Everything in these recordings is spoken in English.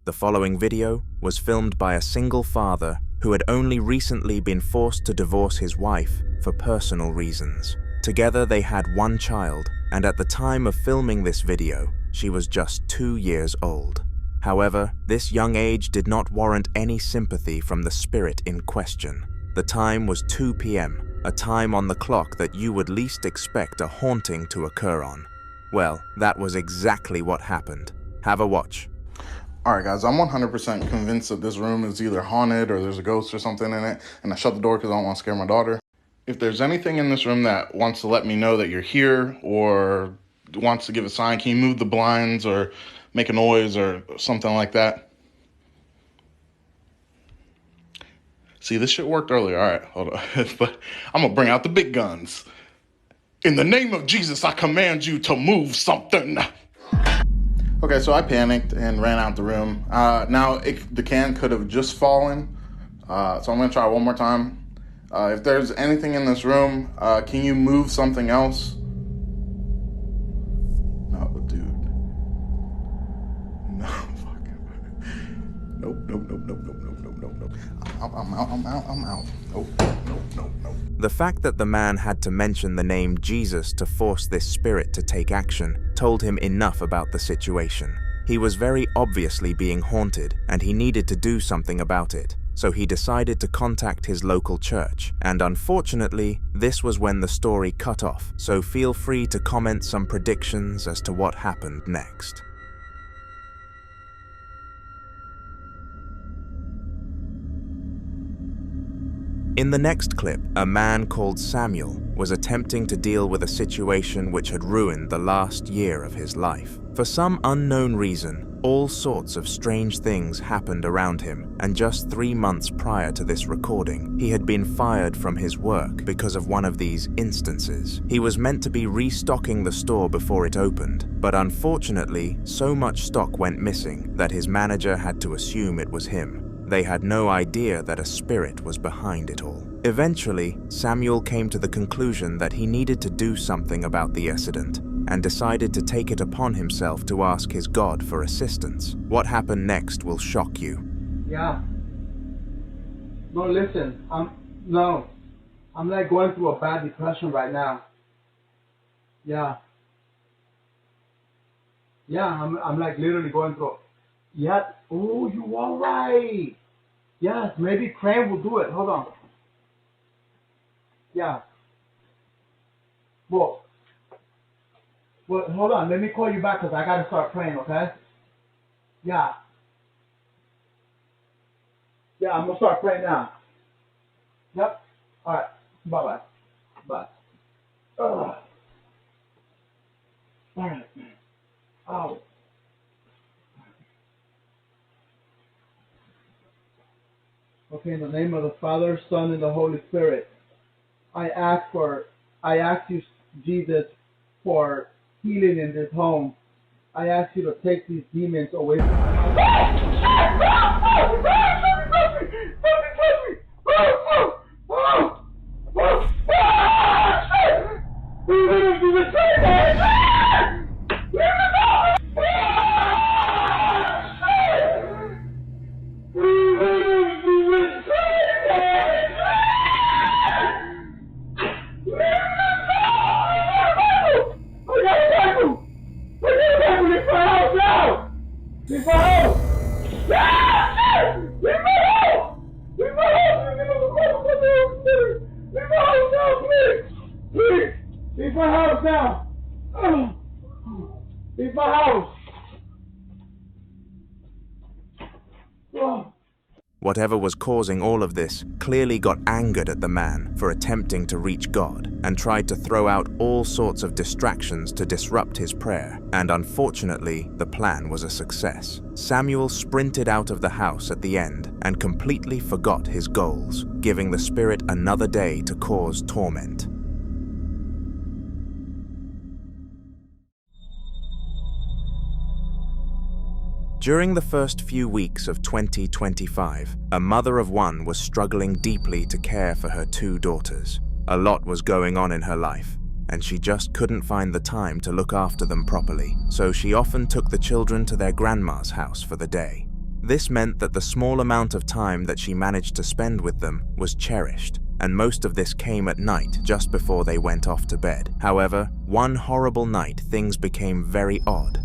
The following video was filmed by a single father who had only recently been forced to divorce his wife for personal reasons. Together they had one child, and at the time of filming this video, she was just 2 years old. However, this young age did not warrant any sympathy from the spirit in question. The time was 2 p.m., a time on the clock that you would least expect a haunting to occur on. Well, that was exactly what happened. Have a watch. Alright guys, I'm 100% convinced that this room is either haunted or there's a ghost or something in it, and I shut the door because I don't want to scare my daughter. If there's anything in this room that wants to let me know that you're here or wants to give a sign, can you move the blinds or make a noise or something like that? See, this shit worked earlier. Alright, hold on. But I'm going to bring out the big guns. In the name of Jesus, I command you to move something. Okay, so I panicked and ran out the room. Now, the can could have just fallen, so I'm going to try one more time. If there's anything in this room, can you move something else? No, dude. No, fucking. Nope. I'm out. Nope. The fact that the man had to mention the name Jesus to force this spirit to take action told him enough about the situation. He was very obviously being haunted, and he needed to do something about it. So he decided to contact his local church, and unfortunately, this was when the story cut off, so feel free to comment some predictions as to what happened next. In the next clip, a man called Samuel was attempting to deal with a situation which had ruined the last year of his life. For some unknown reason, all sorts of strange things happened around him, and just 3 months prior to this recording, he had been fired from his work because of one of these instances. He was meant to be restocking the store before it opened, but unfortunately, so much stock went missing that his manager had to assume it was him. They had no idea that a spirit was behind it all. Eventually, Samuel came to the conclusion that he needed to do something about the incident, and decided to take it upon himself to ask his God for assistance. What happened next will shock you. Yeah. No, listen. I'm like going through a bad depression right now. Yeah. Yeah, I'm like literally going through. Yeah. Oh, you all right? Yes, maybe Crane will do it. Hold on. Yeah. Well, hold on. Let me call you back because I gotta start praying. Okay? Yeah. Yeah, I'm gonna start praying now. Yep. All right. Bye. Bye. All right. Oh. Okay, in the name of the Father, Son, and the Holy Spirit, I ask you, Jesus, for healing in this home. I ask you to take these demons away from Leave my house now! Leave my house! Whatever was causing all of this clearly got angered at the man for attempting to reach God, and tried to throw out all sorts of distractions to disrupt his prayer, and unfortunately, the plan was a success. Samuel sprinted out of the house at the end and completely forgot his goals, giving the spirit another day to cause torment. During the first few weeks of 2025, a mother of one was struggling deeply to care for her 2 daughters. A lot was going on in her life, and she just couldn't find the time to look after them properly, so she often took the children to their grandma's house for the day. This meant that the small amount of time that she managed to spend with them was cherished, and most of this came at night just before they went off to bed. However, one horrible night things became very odd.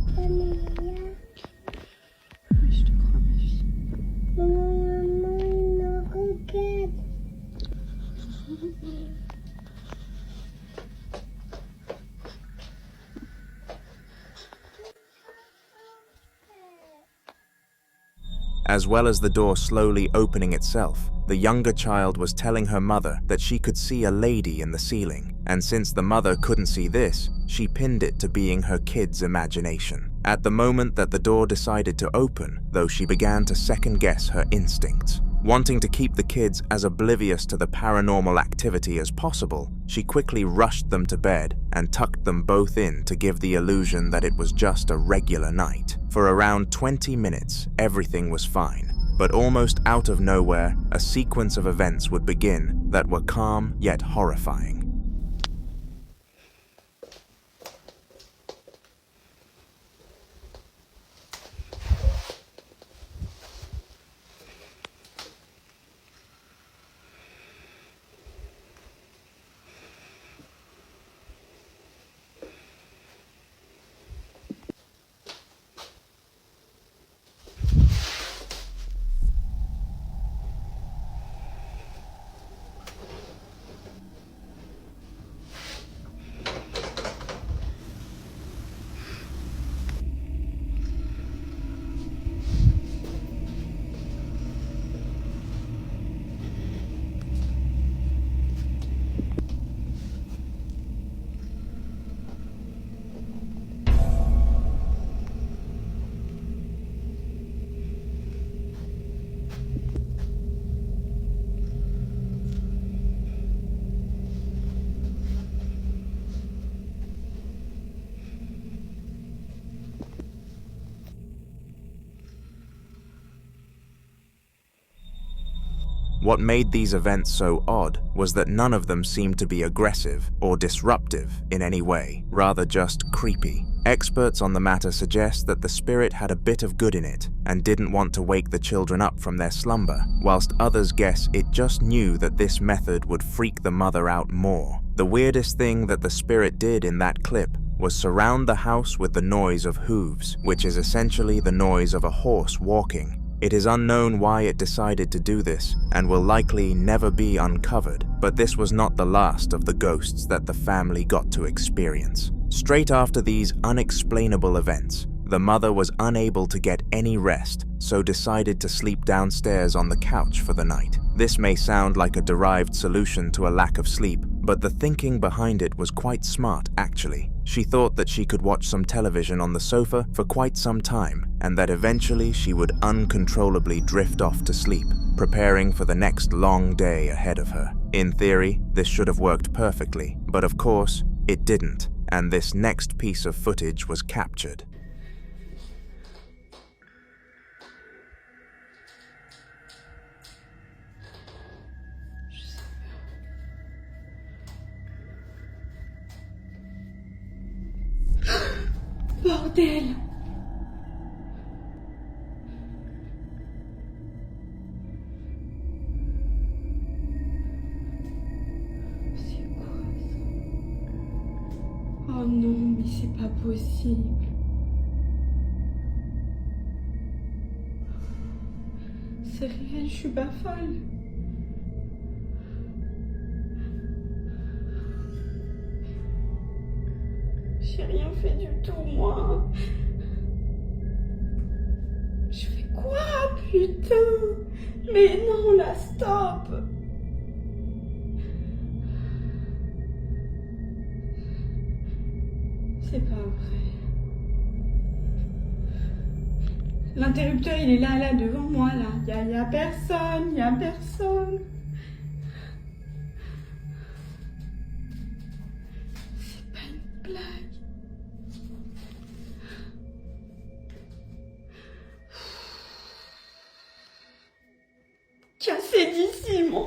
As well as the door slowly opening itself, the younger child was telling her mother that she could see a lady in the ceiling, and since the mother couldn't see this, she pinned it to being her kid's imagination. At the moment that the door decided to open, though, she began to second-guess her instincts. Wanting to keep the kids as oblivious to the paranormal activity as possible, she quickly rushed them to bed and tucked them both in to give the illusion that it was just a regular night. For around 20 minutes, everything was fine, but almost out of nowhere, a sequence of events would begin that were calm yet horrifying. What made these events so odd was that none of them seemed to be aggressive or disruptive in any way, rather just creepy. Experts on the matter suggest that the spirit had a bit of good in it and didn't want to wake the children up from their slumber, whilst others guess it just knew that this method would freak the mother out more. The weirdest thing that the spirit did in that clip was surround the house with the noise of hooves, which is essentially the noise of a horse walking. It is unknown why it decided to do this and will likely never be uncovered, but this was not the last of the ghosts that the family got to experience. Straight after these unexplainable events, the mother was unable to get any rest, so decided to sleep downstairs on the couch for the night. This may sound like a derived solution to a lack of sleep, but the thinking behind it was quite smart actually. She thought that she could watch some television on the sofa for quite some time, and that eventually she would uncontrollably drift off to sleep, preparing for the next long day ahead of her. In theory, this should have worked perfectly, but of course, it didn't, and this next piece of footage was captured. Bordel! C'est quoi ça? Oh non, mais c'est pas possible. C'est réel, je suis pas folle. J'ai rien fait du tout, moi. Je fais quoi, putain? Mais non, là, stop. C'est pas vrai. L'interrupteur, il est là, devant moi, là. Y a personne, y a personne. C'est pas une blague. Cassez d'ici, moi.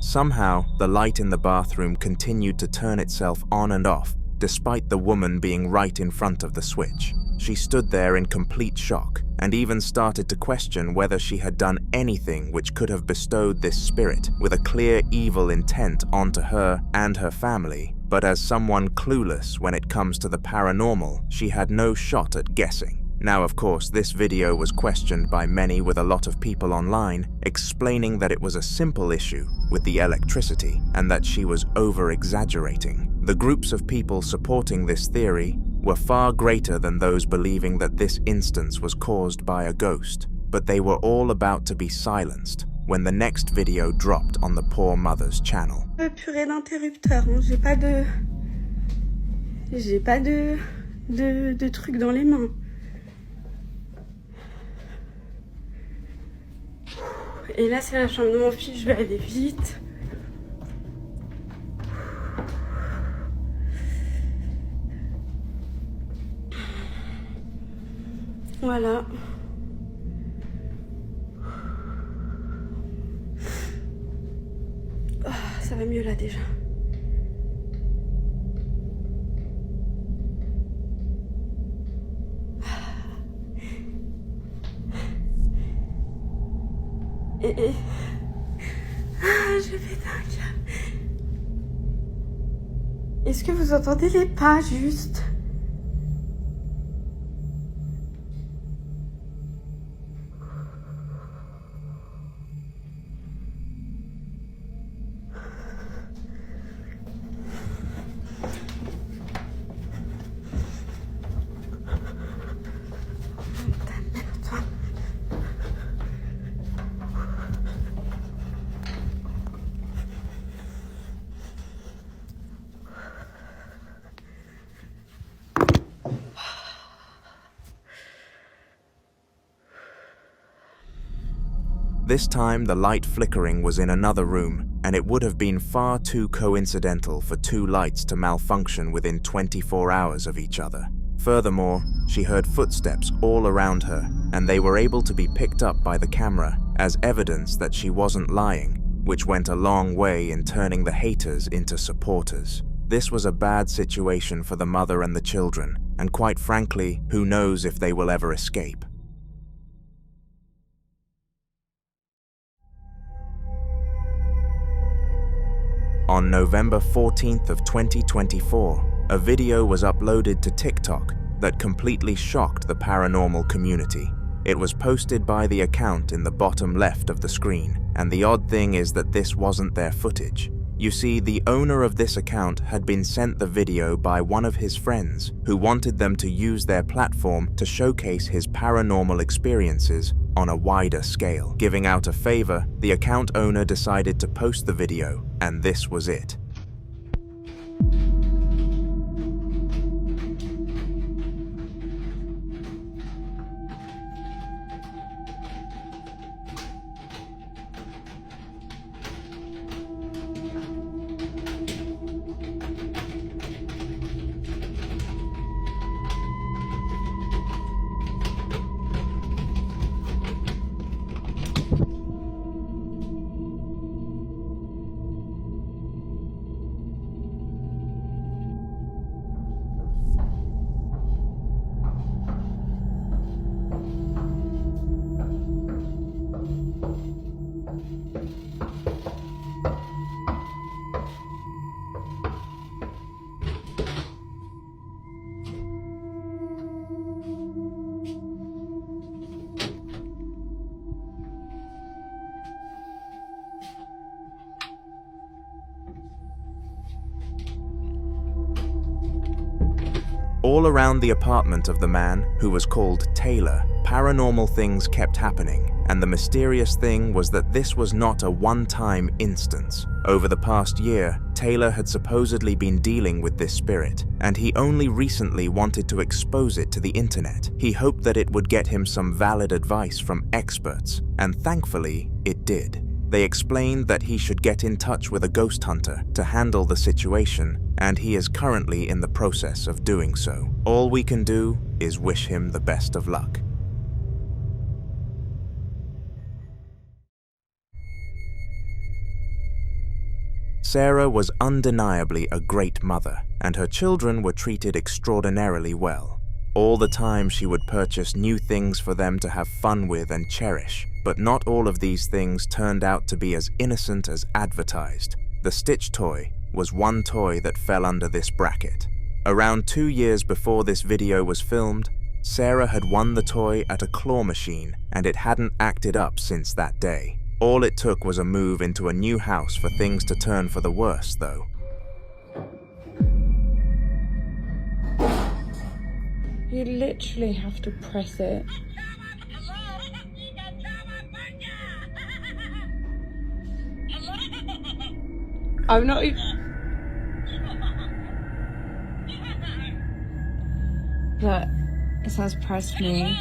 Somehow, the light in the bathroom continued to turn itself on and off, despite the woman being right in front of the switch. She stood there in complete shock and even started to question whether she had done anything which could have bestowed this spirit with a clear evil intent onto her and her family. But as someone clueless when it comes to the paranormal, she had no shot at guessing. Now, of course, this video was questioned by many with a lot of people online, explaining that it was a simple issue with the electricity and that she was over-exaggerating. The groups of people supporting this theory were far greater than those believing that this instance was caused by a ghost, but they were all about to be silenced when the next video dropped on the poor mother's channel. Purée d'interrupteur, j'ai pas de truc dans les mains. Et là, c'est la chambre de mon fils, je vais aller vite. Voilà. Oh, ça va mieux là déjà. Je pète un câble. Est-ce que vous entendez les pas juste? This time, the light flickering was in another room, and it would have been far too coincidental for two lights to malfunction within 24 hours of each other. Furthermore, she heard footsteps all around her, and they were able to be picked up by the camera as evidence that she wasn't lying, which went a long way in turning the haters into supporters. This was a bad situation for the mother and the children, and quite frankly, who knows if they will ever escape. On November 14th of 2024, a video was uploaded to TikTok that completely shocked the paranormal community. It was posted by the account in the bottom left of the screen, and the odd thing is that this wasn't their footage. You see, the owner of this account had been sent the video by one of his friends who wanted them to use their platform to showcase his paranormal experiences on a wider scale. Giving out a favor, the account owner decided to post the video, and this was it. All around the apartment of the man, who was called Taylor, paranormal things kept happening, and the mysterious thing was that this was not a one-time instance. Over the past year, Taylor had supposedly been dealing with this spirit, and he only recently wanted to expose it to the internet. He hoped that it would get him some valid advice from experts, and thankfully, it did. They explained that he should get in touch with a ghost hunter to handle the situation, and he is currently in the process of doing so. All we can do is wish him the best of luck. Sarah was undeniably a great mother, and her children were treated extraordinarily well. All the time she would purchase new things for them to have fun with and cherish, but not all of these things turned out to be as innocent as advertised. The Stitch toy was one toy that fell under this bracket. Around 2 years before this video was filmed, Sarah had won the toy at a claw machine, and it hadn't acted up since that day. All it took was a move into a new house for things to turn for the worse, though. You literally have to press it. I'm not even... Look, it says press me.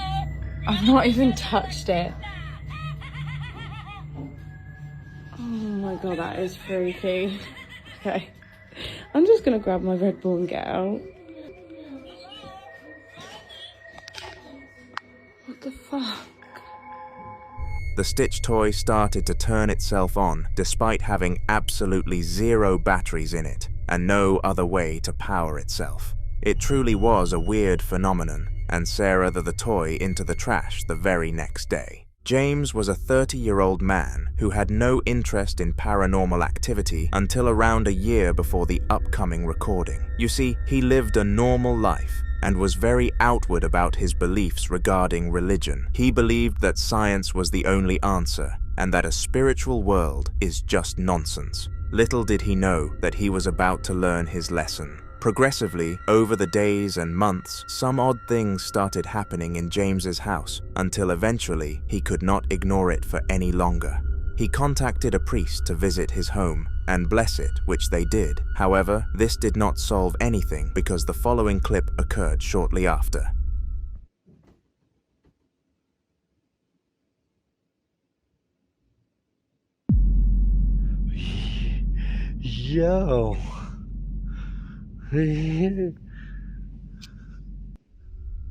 I've not even touched it. Oh my god, that is freaky. Okay, I'm just gonna grab my Red Bull and get out. What the fuck? The Stitch toy started to turn itself on despite having absolutely zero batteries in it and no other way to power itself. It truly was a weird phenomenon, and Sarah threw the toy into the trash the very next day. James was a 30-year-old man who had no interest in paranormal activity until around a year before the upcoming recording. You see, he lived a normal life and was very outward about his beliefs regarding religion. He believed that science was the only answer and that a spiritual world is just nonsense. Little did he know that he was about to learn his lesson. Progressively, over the days and months, some odd things started happening in James's house until eventually he could not ignore it for any longer. He contacted a priest to visit his home and bless it, which they did. However, this did not solve anything because the following clip occurred shortly after. Yo.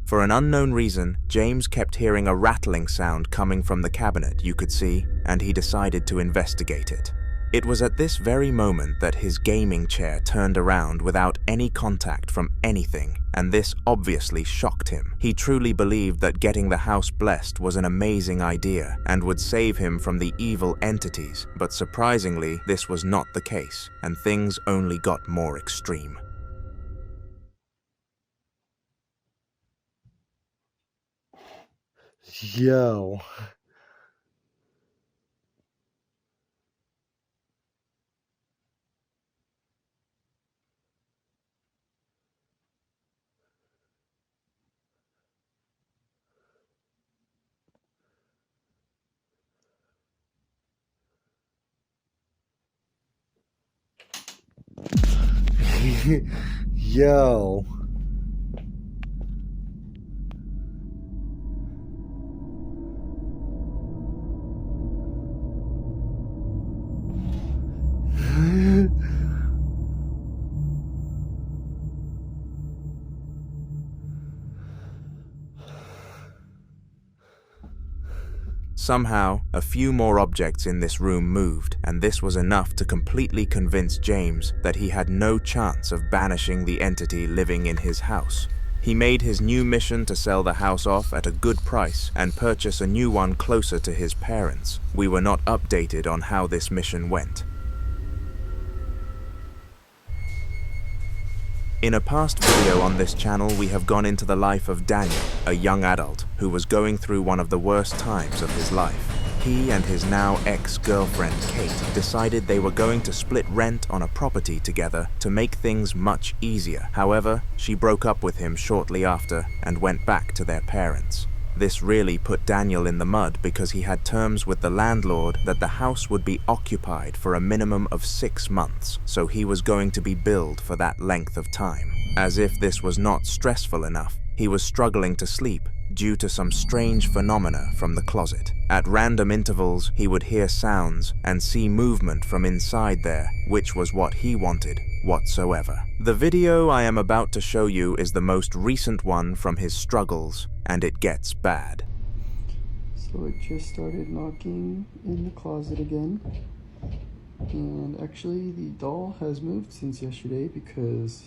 For an unknown reason, James kept hearing a rattling sound coming from the cabinet you could see, and he decided to investigate it. It was at this very moment that his gaming chair turned around without any contact from anything, and this obviously shocked him. He truly believed that getting the house blessed was an amazing idea and would save him from the evil entities, but surprisingly, this was not the case, and things only got more extreme. Yo. Yo. Somehow, a few more objects in this room moved, and this was enough to completely convince James that he had no chance of banishing the entity living in his house. He made his new mission to sell the house off at a good price and purchase a new one closer to his parents. We were not updated on how this mission went. In a past video on this channel, we have gone into the life of Daniel, a young adult who was going through one of the worst times of his life. He and his now ex-girlfriend Kate decided they were going to split rent on a property together to make things much easier. However, she broke up with him shortly after and went back to their parents. This really put Daniel in the mud because he had terms with the landlord that the house would be occupied for a minimum of 6 months, so he was going to be billed for that length of time. As if this was not stressful enough, he was struggling to sleep due to some strange phenomena from the closet. At random intervals, he would hear sounds and see movement from inside there, which was what he wanted whatsoever. The video I am about to show you is the most recent one from his struggles, and it gets bad. So it just started knocking in the closet again, and actually the doll has moved since yesterday because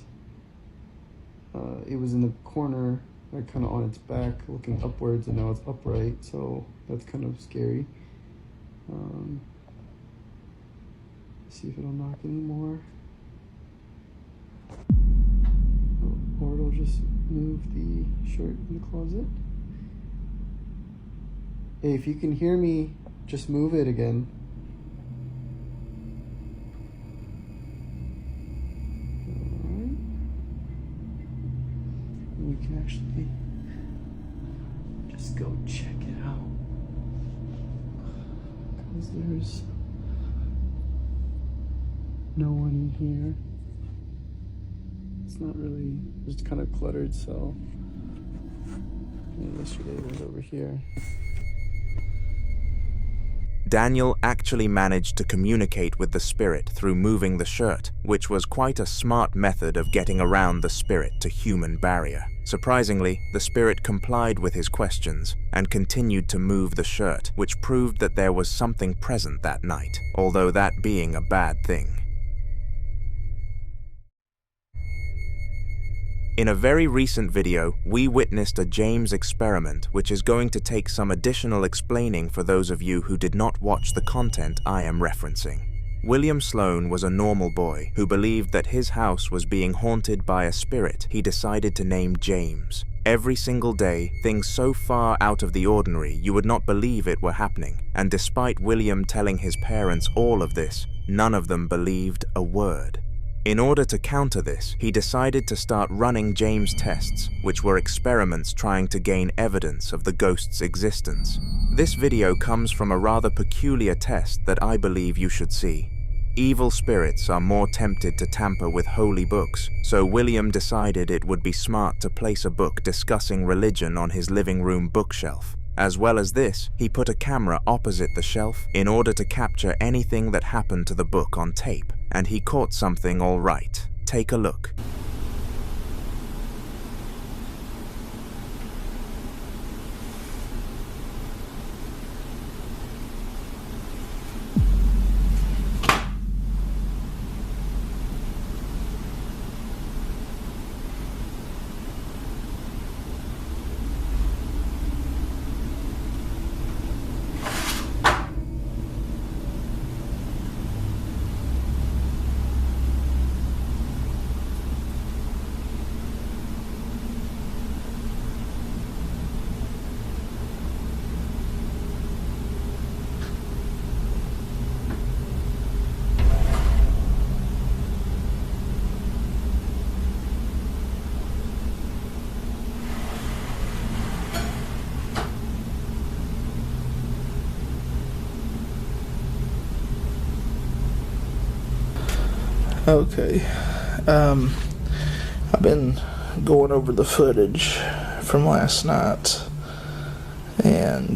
it was in the corner like kind of on its back looking upwards, and now it's upright, so that's kind of scary. See if it'll knock anymore. Or it'll just move the shirt in the closet. Hey, if you can hear me, just move it again. Alright. We can actually just go check it out. Because there's no one in here. It's not really, it's kind of cluttered, so. And yesterday it was over here. Daniel actually managed to communicate with the spirit through moving the shirt, which was quite a smart method of getting around the spirit to human barrier. Surprisingly, the spirit complied with his questions and continued to move the shirt, which proved that there was something present that night, although that being a bad thing. In a very recent video, we witnessed a James experiment which is going to take some additional explaining for those of you who did not watch the content I am referencing. William Sloane was a normal boy who believed that his house was being haunted by a spirit he decided to name James. Every single day, things so far out of the ordinary you would not believe it were happening, and despite William telling his parents all of this, none of them believed a word. In order to counter this, he decided to start running James tests, which were experiments trying to gain evidence of the ghost's existence. This video comes from a rather peculiar test that I believe you should see. Evil spirits are more tempted to tamper with holy books, so William decided it would be smart to place a book discussing religion on his living room bookshelf. As well as this, he put a camera opposite the shelf in order to capture anything that happened to the book on tape, and he caught something all right. Take a look. Okay, I've been going over the footage from last night, and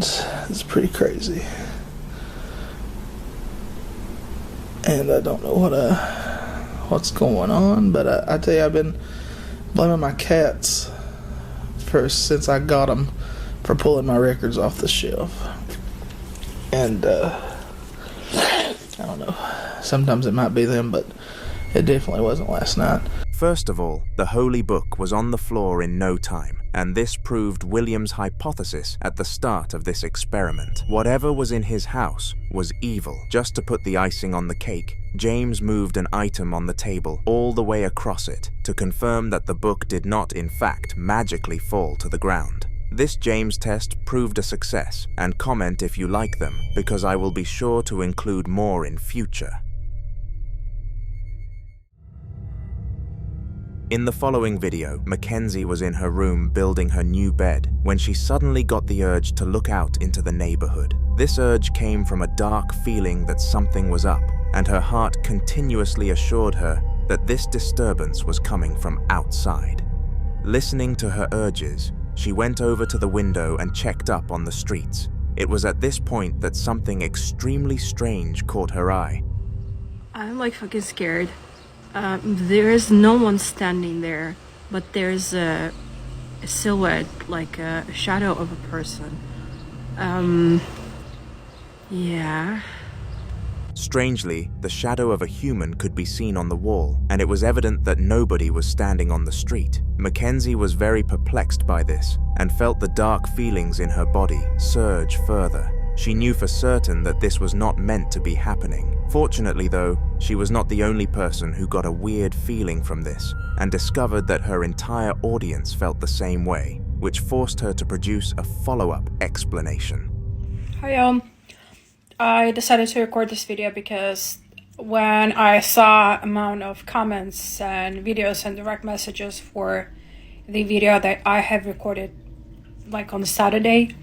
it's pretty crazy. And I don't know what's going on, but I tell you, I've been blaming my cats since I got them for pulling my records off the shelf. And I don't know, sometimes it might be them, but it definitely wasn't last night. First of all, the holy book was on the floor in no time, and this proved William's hypothesis at the start of this experiment. Whatever was in his house was evil. Just to put the icing on the cake, James moved an item on the table all the way across it to confirm that the book did not, in fact, magically fall to the ground. This James test proved a success, and comment if you like them, because I will be sure to include more in future. In the following video, Mackenzie was in her room building her new bed when she suddenly got the urge to look out into the neighborhood. This urge came from a dark feeling that something was up, and her heart continuously assured her that this disturbance was coming from outside. Listening to her urges, she went over to the window and checked up on the streets. It was at this point that something extremely strange caught her eye. I'm like fucking scared. There is no one standing there, but there's a silhouette, like a shadow of a person. Yeah. Strangely, the shadow of a human could be seen on the wall, and it was evident that nobody was standing on the street. Mackenzie was very perplexed by this and felt the dark feelings in her body surge further. She knew for certain that this was not meant to be happening. Fortunately though, she was not the only person who got a weird feeling from this and discovered that her entire audience felt the same way, which forced her to produce a follow-up explanation. Hi, I decided to record this video because when I saw amount of comments and videos and direct messages for the video that I have recorded like on Saturday,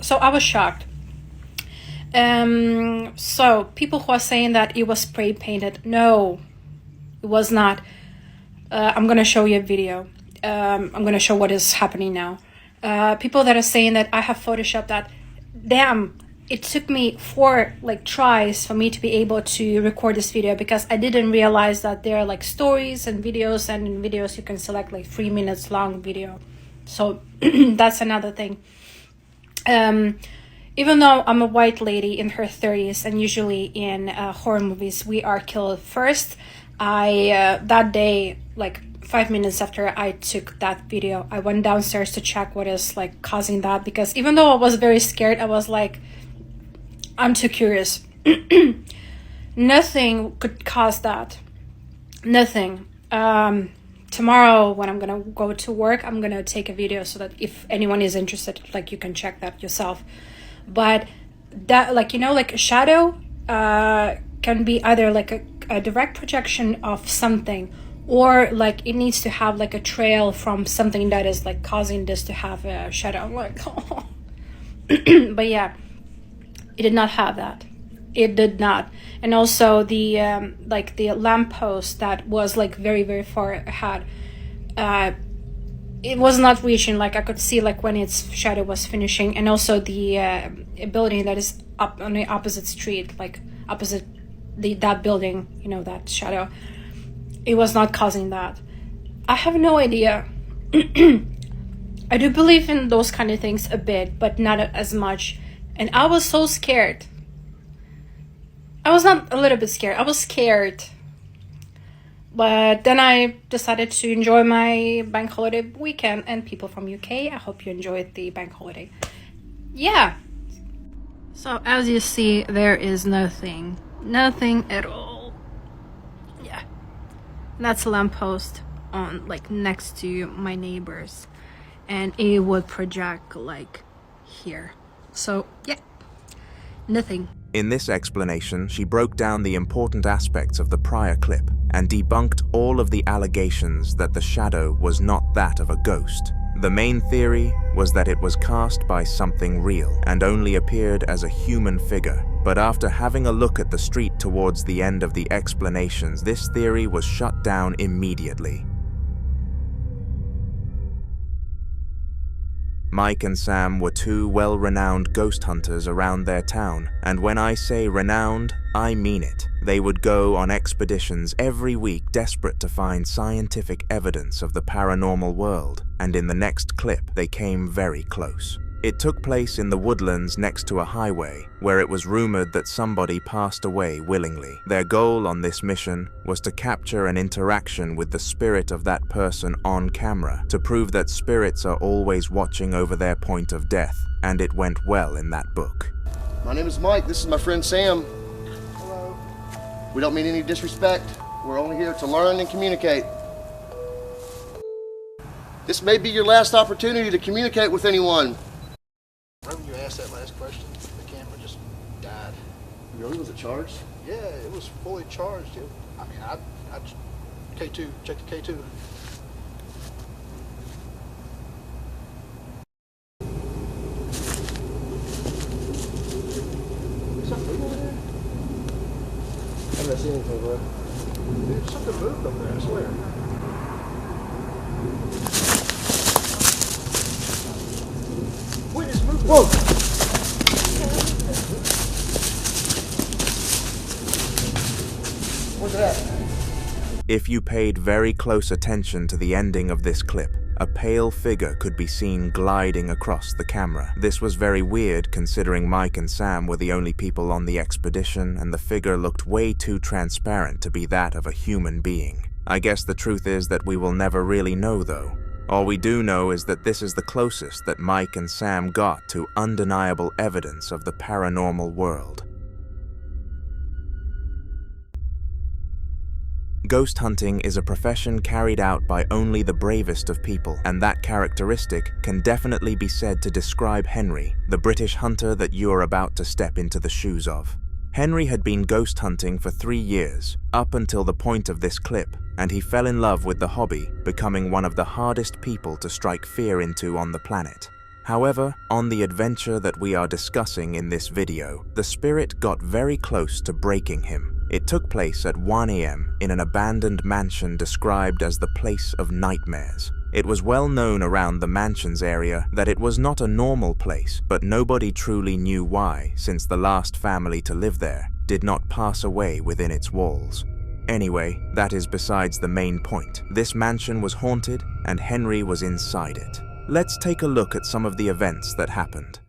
so I was shocked. So people who are saying that it was spray painted, no, it was not. I'm gonna show you a video. I'm gonna show what is happening now. People that are saying that I have photoshopped that, damn, it took me 4 tries for me to be able to record this video, because I didn't realize that there are stories and videos, and in videos you can select 3 minutes long video. So that's another thing. Even though I'm a white lady in her 30s, and usually in horror movies we are killed first, I that day, 5 minutes after I took that video, I went downstairs to check what is causing that, because even though I was very scared, I was I'm too curious. Nothing could cause that. Nothing. Tomorrow when I'm gonna go to work, I'm gonna take a video so that if anyone is interested, you can check that yourself. But that, a shadow can be either a direct projection of something, or it needs to have a trail from something that is causing this to have a shadow. I'm oh. But yeah, it did not have that. It did not. And also the the lamppost that was very, very far ahead, it was not reaching. I could see when its shadow was finishing. And also the building that is up on the opposite street, opposite that building, that shadow, it was not causing that. I have no idea. I do believe in those kind of things a bit, but not as much. And I was so scared. I was not a little bit scared. I was scared. But then I decided to enjoy my bank holiday weekend. And people from UK, I hope you enjoyed the bank holiday. Yeah. So as you see, there is nothing. Nothing at all. Yeah. That's a lamppost on next to my neighbors. And it would project here. So yeah. Nothing. In this explanation, she broke down the important aspects of the prior clip and debunked all of the allegations that the shadow was not that of a ghost. The main theory was that it was cast by something real and only appeared as a human figure. But after having a look at the street towards the end of the explanations, this theory was shut down immediately. Mike and Sam were 2 well-renowned ghost hunters around their town, and when I say renowned, I mean it. They would go on expeditions every week, desperate to find scientific evidence of the paranormal world, and in the next clip they came very close. It took place in the woodlands next to a highway, where it was rumored that somebody passed away willingly. Their goal on this mission was to capture an interaction with the spirit of that person on camera, to prove that spirits are always watching over their point of death, and it went well in that book. My name is Mike, this is my friend Sam. Hello. We don't mean any disrespect. We're only here to learn and communicate. This may be your last opportunity to communicate with anyone. Whenever you asked that last question, the camera just died. Really? Was it charged? Yeah, it was fully charged. I mean, I K2, check the K2. Something over there? I'm not seeing anything, bro. Dude, something moved over there, I swear. Wait, it's moving. Whoa! What's that? If you paid very close attention to the ending of this clip, a pale figure could be seen gliding across the camera. This was very weird considering Mike and Sam were the only people on the expedition, and the figure looked way too transparent to be that of a human being. I guess the truth is that we will never really know though. All we do know is that this is the closest that Mike and Sam got to undeniable evidence of the paranormal world. Ghost hunting is a profession carried out by only the bravest of people, and that characteristic can definitely be said to describe Henry, the British hunter that you are about to step into the shoes of. Henry had been ghost hunting for 3 years, up until the point of this clip, and he fell in love with the hobby, becoming one of the hardest people to strike fear into on the planet. However, on the adventure that we are discussing in this video, the spirit got very close to breaking him. It took place at 1 a.m. in an abandoned mansion described as the place of nightmares. It was well known around the mansion's area that it was not a normal place, but nobody truly knew why, since the last family to live there did not pass away within its walls. Anyway, that is besides the main point. This mansion was haunted, and Henry was inside it. Let's take a look at some of the events that happened.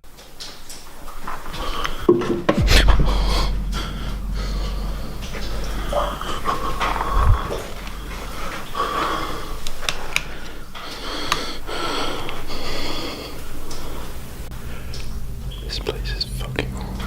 This place is fucking horrible.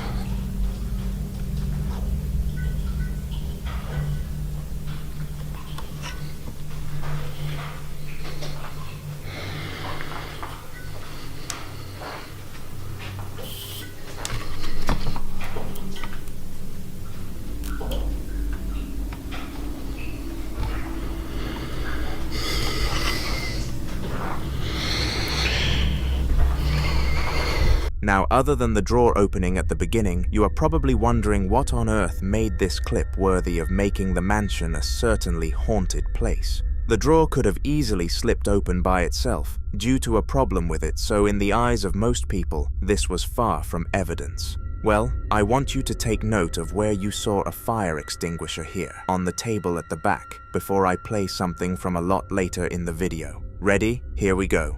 Now, other than the drawer opening at the beginning, you are probably wondering what on earth made this clip worthy of making the mansion a certainly haunted place. The drawer could have easily slipped open by itself, due to a problem with it, so in the eyes of most people, this was far from evidence. Well, I want you to take note of where you saw a fire extinguisher here, on the table at the back, before I play something from a lot later in the video. Ready? Here we go.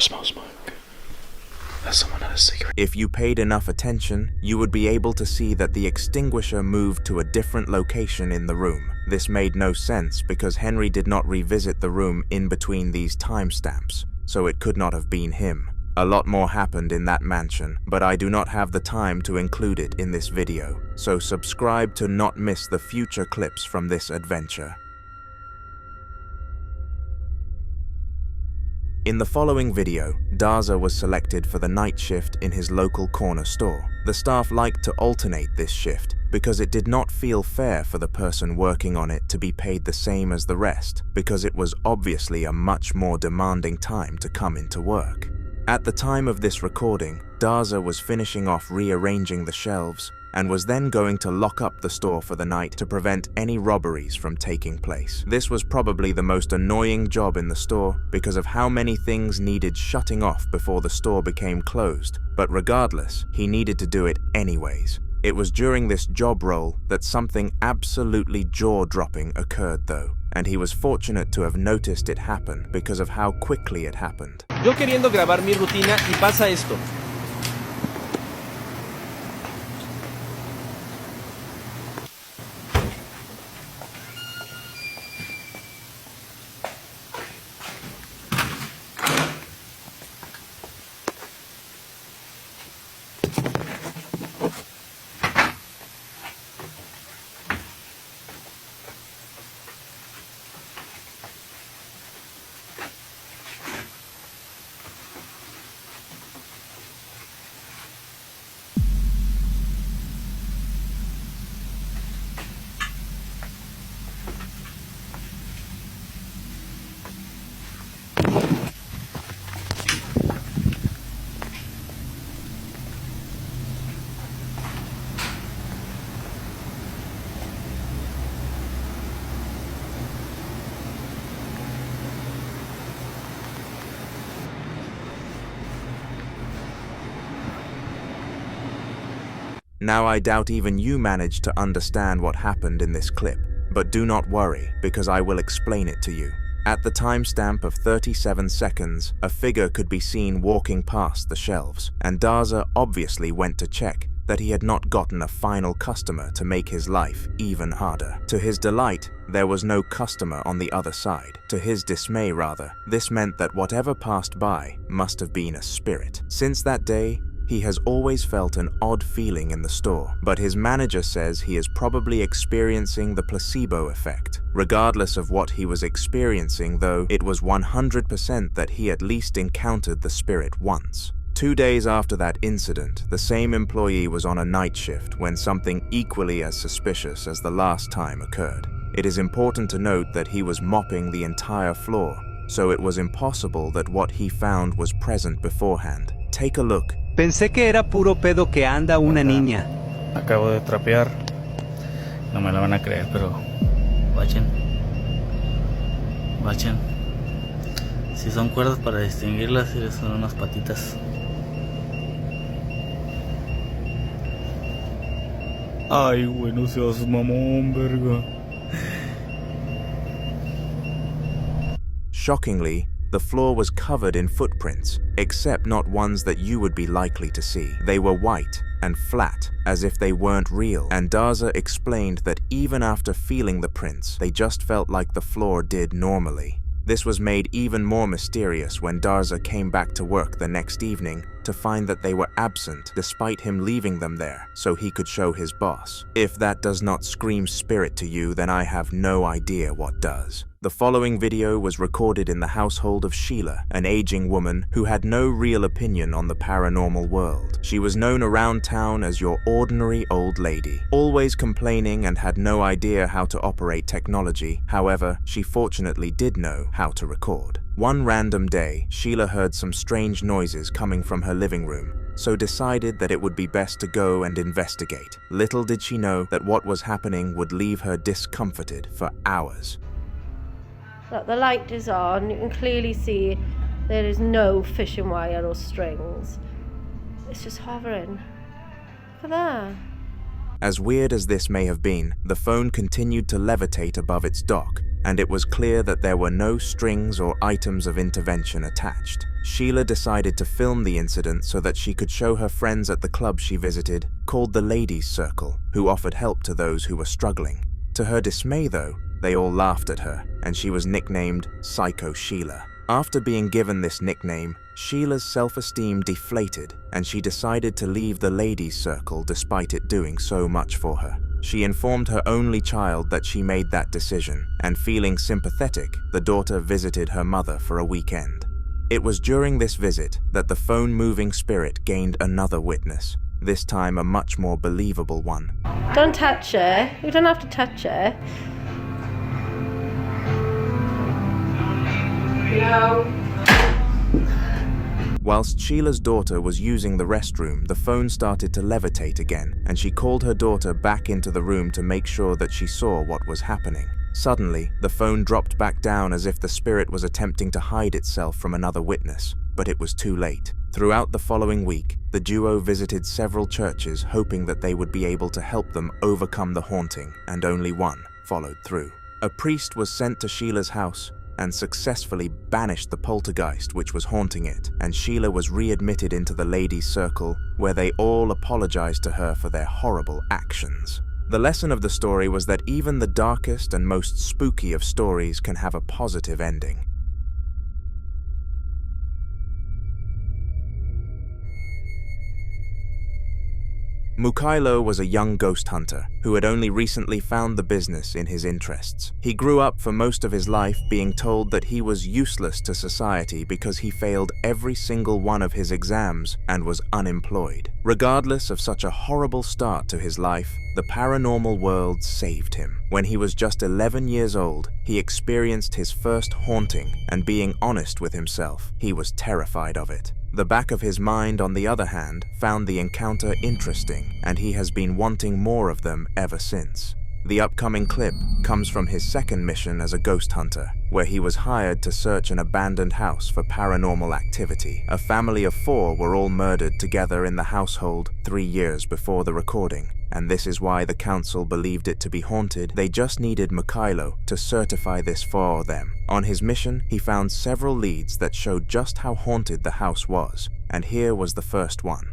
Smell smoke. That's someone had a cigarette. If you paid enough attention, you would be able to see that the extinguisher moved to a different location in the room. This made no sense because Henry did not revisit the room in between these timestamps, so it could not have been him. A lot more happened in that mansion, but I do not have the time to include it in this video, so subscribe to not miss the future clips from this adventure. In the following video, Daza was selected for the night shift in his local corner store. The staff liked to alternate this shift because it did not feel fair for the person working on it to be paid the same as the rest, because it was obviously a much more demanding time to come into work. At the time of this recording, Daza was finishing off rearranging the shelves and was then going to lock up the store for the night to prevent any robberies from taking place. This was probably the most annoying job in the store because of how many things needed shutting off before the store became closed, but regardless, he needed to do it anyways. It was during this job role that something absolutely jaw-dropping occurred though, and he was fortunate to have noticed it happen because of how quickly it happened. Yo queriendo grabar mi rutina y pasa esto. Now I doubt even you managed to understand what happened in this clip, but do not worry, because I will explain it to you. At the timestamp of 37 seconds, a figure could be seen walking past the shelves, and Darza obviously went to check that he had not gotten a final customer to make his life even harder. To his delight, there was no customer on the other side. To his dismay, rather, this meant that whatever passed by must have been a spirit. Since that day, he has always felt an odd feeling in the store, but his manager says he is probably experiencing the placebo effect. Regardless of what he was experiencing, though, it was 100% that he at least encountered the spirit once. 2 days after that incident, the same employee was on a night shift when something equally as suspicious as the last time occurred. It is important to note that he was mopping the entire floor, so it was impossible that what he found was present beforehand. Take a look. Pensé que era puro pedo que anda una niña. Acabo de trapear. No me la van a creer, pero... Bachen. Si son cuerdas para distinguirlas, son unas patitas. Ay, güey, no seas mamón, verga. Shockingly, the floor was covered in footprints, except not ones that you would be likely to see. They were white and flat, as if they weren't real, and Darza explained that even after feeling the prints, they just felt like the floor did normally. This was made even more mysterious when Darza came back to work the next evening to find that they were absent despite him leaving them there so he could show his boss. If that does not scream spirit to you, then I have no idea what does. The following video was recorded in the household of Sheila, an aging woman who had no real opinion on the paranormal world. She was known around town as your ordinary old lady, always complaining and had no idea how to operate technology. However, she fortunately did know how to record. One random day, Sheila heard some strange noises coming from her living room, so decided that it would be best to go and investigate. Little did she know that what was happening would leave her discomforted for hours. Look, the light is on. You can clearly see there is no fishing wire or strings. It's just hovering. Look at that. As weird as this may have been, the phone continued to levitate above its dock, and it was clear that there were no strings or items of intervention attached. Sheila decided to film the incident so that she could show her friends at the club she visited, called the Ladies' Circle, who offered help to those who were struggling. To her dismay, though, they all laughed at her, and she was nicknamed Psycho Sheila. After being given this nickname, Sheila's self-esteem deflated, and she decided to leave the Ladies' Circle despite it doing so much for her. She informed her only child that she made that decision, and feeling sympathetic, the daughter visited her mother for a weekend. It was during this visit that the phone-moving spirit gained another witness, this time a much more believable one. Don't touch it. You don't have to touch it. No. Whilst Sheila's daughter was using the restroom, the phone started to levitate again, and she called her daughter back into the room to make sure that she saw what was happening. Suddenly, the phone dropped back down as if the spirit was attempting to hide itself from another witness, but it was too late. Throughout the following week, the duo visited several churches hoping that they would be able to help them overcome the haunting, and only one followed through. A priest was sent to Sheila's house and successfully banished the poltergeist which was haunting it, and Sheila was readmitted into the Ladies' Circle, where they all apologized to her for their horrible actions. The lesson of the story was that even the darkest and most spooky of stories can have a positive ending. Mukailo was a young ghost hunter who had only recently found the business in his interests. He grew up for most of his life being told that he was useless to society because he failed every single one of his exams and was unemployed. Regardless of such a horrible start to his life, the paranormal world saved him. When he was just 11 years old, he experienced his first haunting, and being honest with himself, he was terrified of it. The back of his mind, on the other hand, found the encounter interesting, and he has been wanting more of them ever since. The upcoming clip comes from his second mission as a ghost hunter, where he was hired to search an abandoned house for paranormal activity. A family of 4 were all murdered together in the household 3 years before the recording, and this is why the council believed it to be haunted. They just needed Mikhailo to certify this for them. On his mission, he found several leads that showed just how haunted the house was, and here was the first one.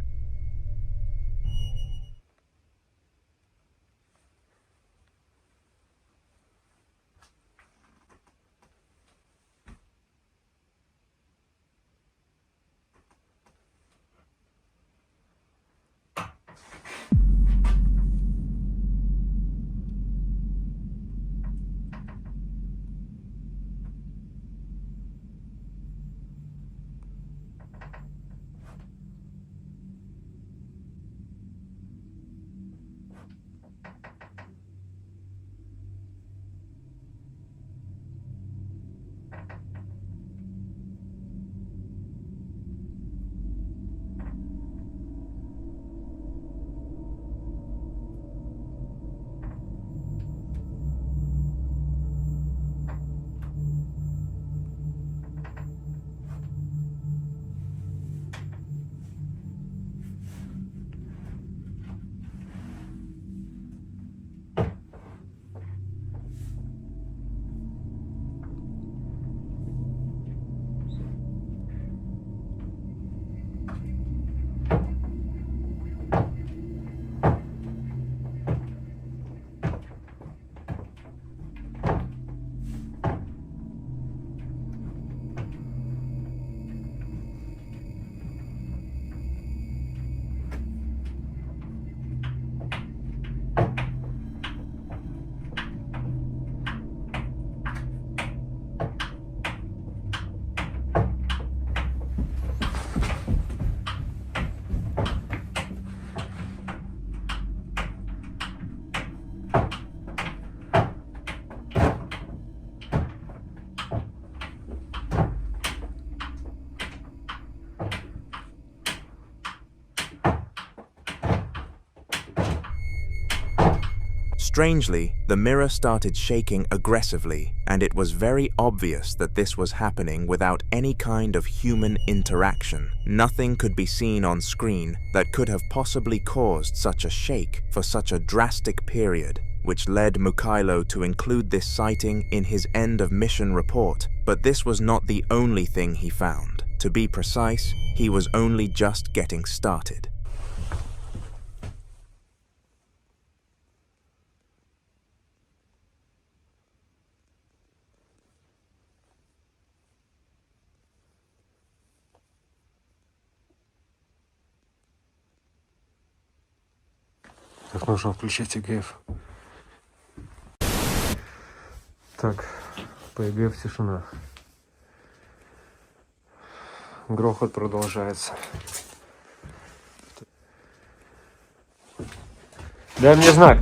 Strangely, the mirror started shaking aggressively, and it was very obvious that this was happening without any kind of human interaction. Nothing could be seen on screen that could have possibly caused such a shake for such a drastic period, which led Mikhailo to include this sighting in his end of mission report. But this was not the only thing he found. To be precise, he was only just getting started. Так, нужно включить ЭГФ. Так, по ЭГФ тишина. Грохот продолжается. Дай мне знак.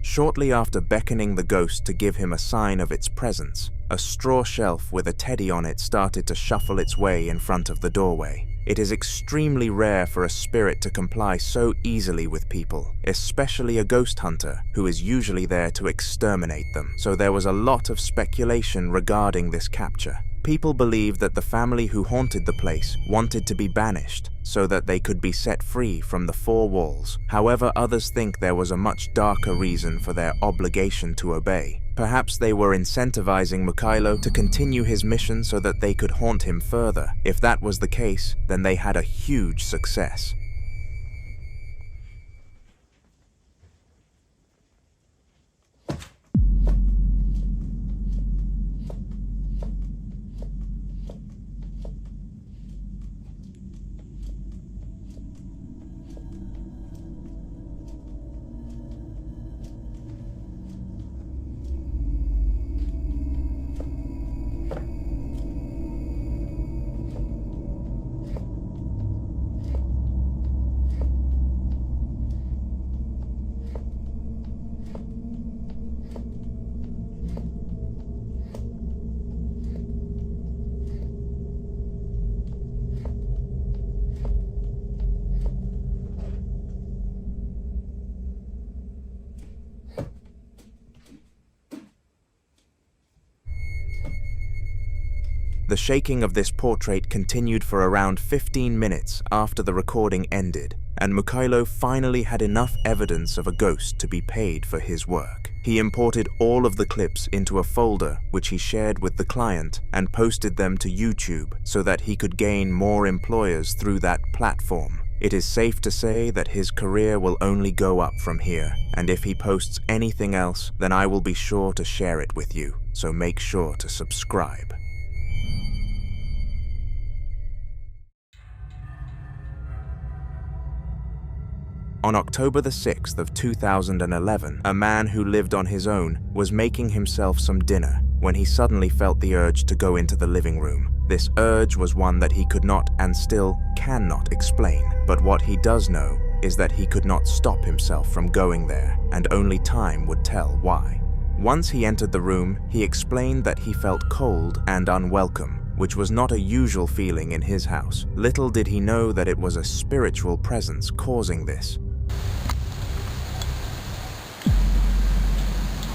Shortly after beckoning the ghost to give him a sign of its presence, a straw shelf with a teddy on it started to shuffle its way in front of the doorway. It is extremely rare for a spirit to comply so easily with people, especially a ghost hunter who is usually there to exterminate them. So there was a lot of speculation regarding this capture. People believe that the family who haunted the place wanted to be banished so that they could be set free from the 4 walls. However, others think there was a much darker reason for their obligation to obey. Perhaps they were incentivizing Mikhailo to continue his mission so that they could haunt him further. If that was the case, then they had a huge success. The shaking of this portrait continued for around 15 minutes after the recording ended, and Mikhailo finally had enough evidence of a ghost to be paid for his work. He imported all of the clips into a folder which he shared with the client and posted them to YouTube so that he could gain more employers through that platform. It is safe to say that his career will only go up from here, and if he posts anything else, then I will be sure to share it with you, so make sure to subscribe. On October the 6th of 2011, a man who lived on his own was making himself some dinner when he suddenly felt the urge to go into the living room. This urge was one that he could not and still cannot explain, but what he does know is that he could not stop himself from going there, and only time would tell why. Once he entered the room, he explained that he felt cold and unwelcome, which was not a usual feeling in his house. Little did he know that it was a spiritual presence causing this.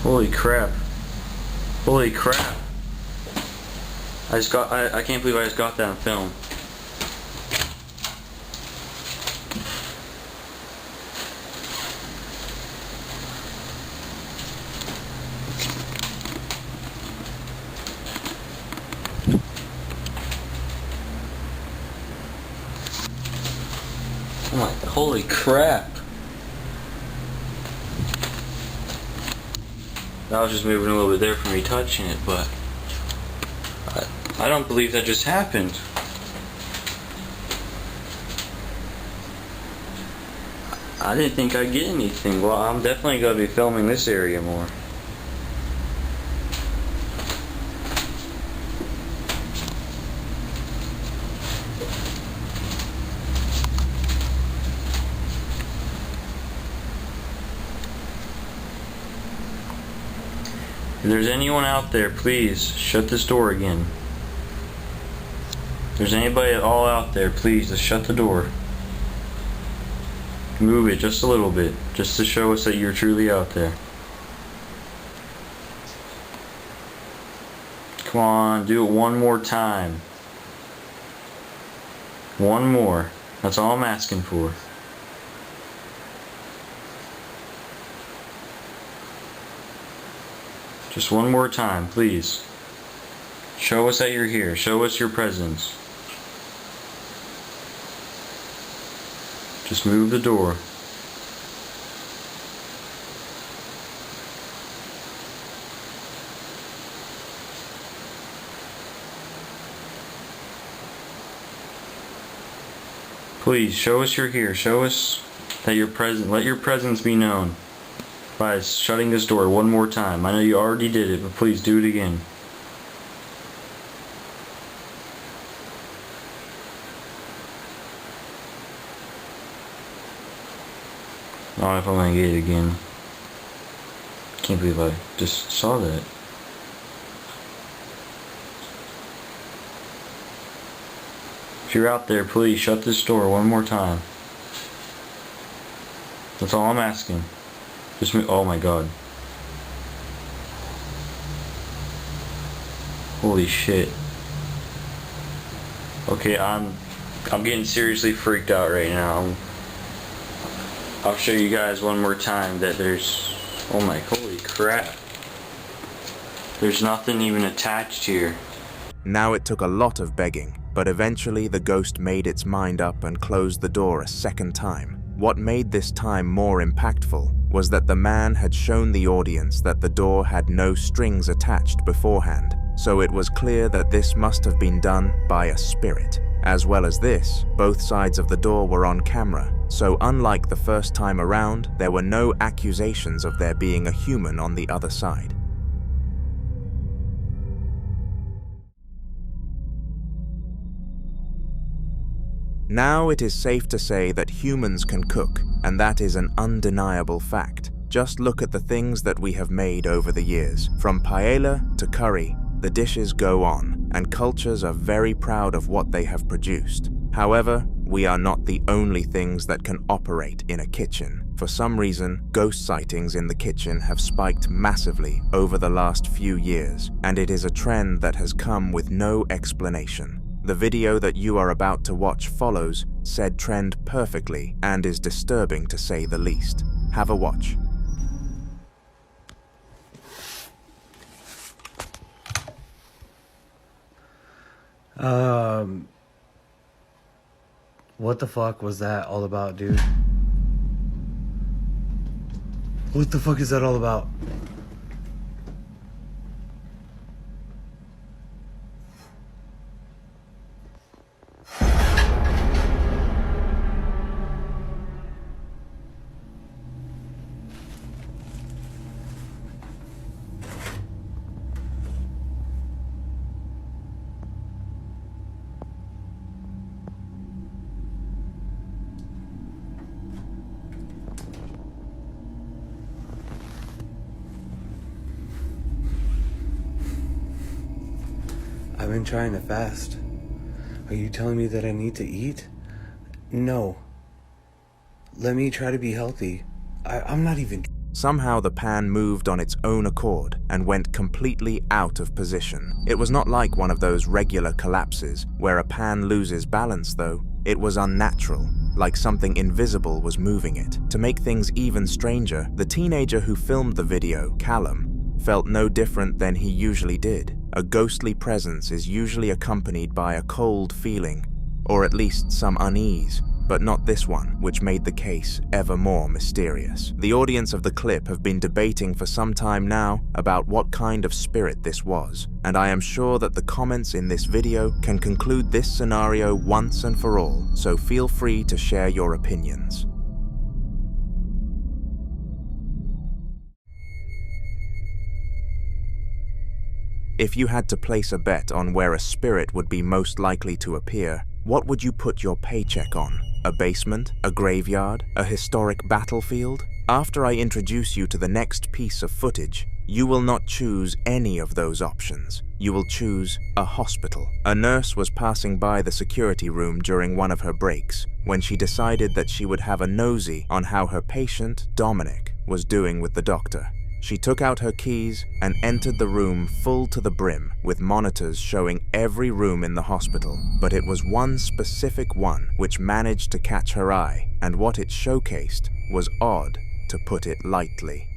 Holy crap. Holy crap. I can't believe I just got that on film. Oh my, holy crap. I was just moving a little bit there for me touching it, but I don't believe that just happened. I didn't think I'd get anything. Well, I'm definitely going to be filming this area more. If there's anyone out there, please shut this door again. If there's anybody at all out there, please just shut the door. Move it just a little bit, just to show us that you're truly out there. Come on, do it one more time. One more. That's all I'm asking for. Just one more time, please. Show us that you're here. Show us your presence. Just move the door. Please, show us you're here. Show us that you're present. Let your presence be known by shutting this door one more time. I know you already did it, but please do it again. I don't know if I'm gonna get it again. Can't believe I just saw that. If you're out there, please shut this door one more time. That's all I'm asking. Just move. Oh my god. Holy shit. Okay, I'm getting seriously freaked out right now. I'll show you guys one more time that there's, oh my, holy crap. There's nothing even attached here. Now it took a lot of begging, but eventually the ghost made its mind up and closed the door a second time. What made this time more impactful was that the man had shown the audience that the door had no strings attached beforehand, so it was clear that this must have been done by a spirit. As well as this, both sides of the door were on camera, so unlike the first time around, there were no accusations of there being a human on the other side. Now it is safe to say that humans can cook, and that is an undeniable fact. Just look at the things that we have made over the years. From paella to curry, the dishes go on, and cultures are very proud of what they have produced. However, we are not the only things that can operate in a kitchen. For some reason, ghost sightings in the kitchen have spiked massively over the last few years, and it is a trend that has come with no explanation. The video that you are about to watch follows said trend perfectly and is disturbing to say the least. Have a watch. What the fuck was that all about, dude? What the fuck is that all about? I've been trying to fast. Are you telling me that I need to eat? No. Let me try to be healthy. I'm not even... Somehow the pan moved on its own accord and went completely out of position. It was not like one of those regular collapses where a pan loses balance though. It was unnatural, like something invisible was moving it. To make things even stranger, the teenager who filmed the video, Callum, felt no different than he usually did. A ghostly presence is usually accompanied by a cold feeling, or at least some unease, but not this one, which made the case ever more mysterious. The audience of the clip have been debating for some time now about what kind of spirit this was, and I am sure that the comments in this video can conclude this scenario once and for all, so feel free to share your opinions. If you had to place a bet on where a spirit would be most likely to appear, what would you put your paycheck on? A basement? A graveyard? A historic battlefield? After I introduce you to the next piece of footage, you will not choose any of those options. You will choose a hospital. A nurse was passing by the security room during one of her breaks when she decided that she would have a nosy on how her patient, Dominic, was doing with the doctor. She took out her keys and entered the room full to the brim, with monitors showing every room in the hospital. But it was one specific one which managed to catch her eye, and what it showcased was odd, to put it lightly.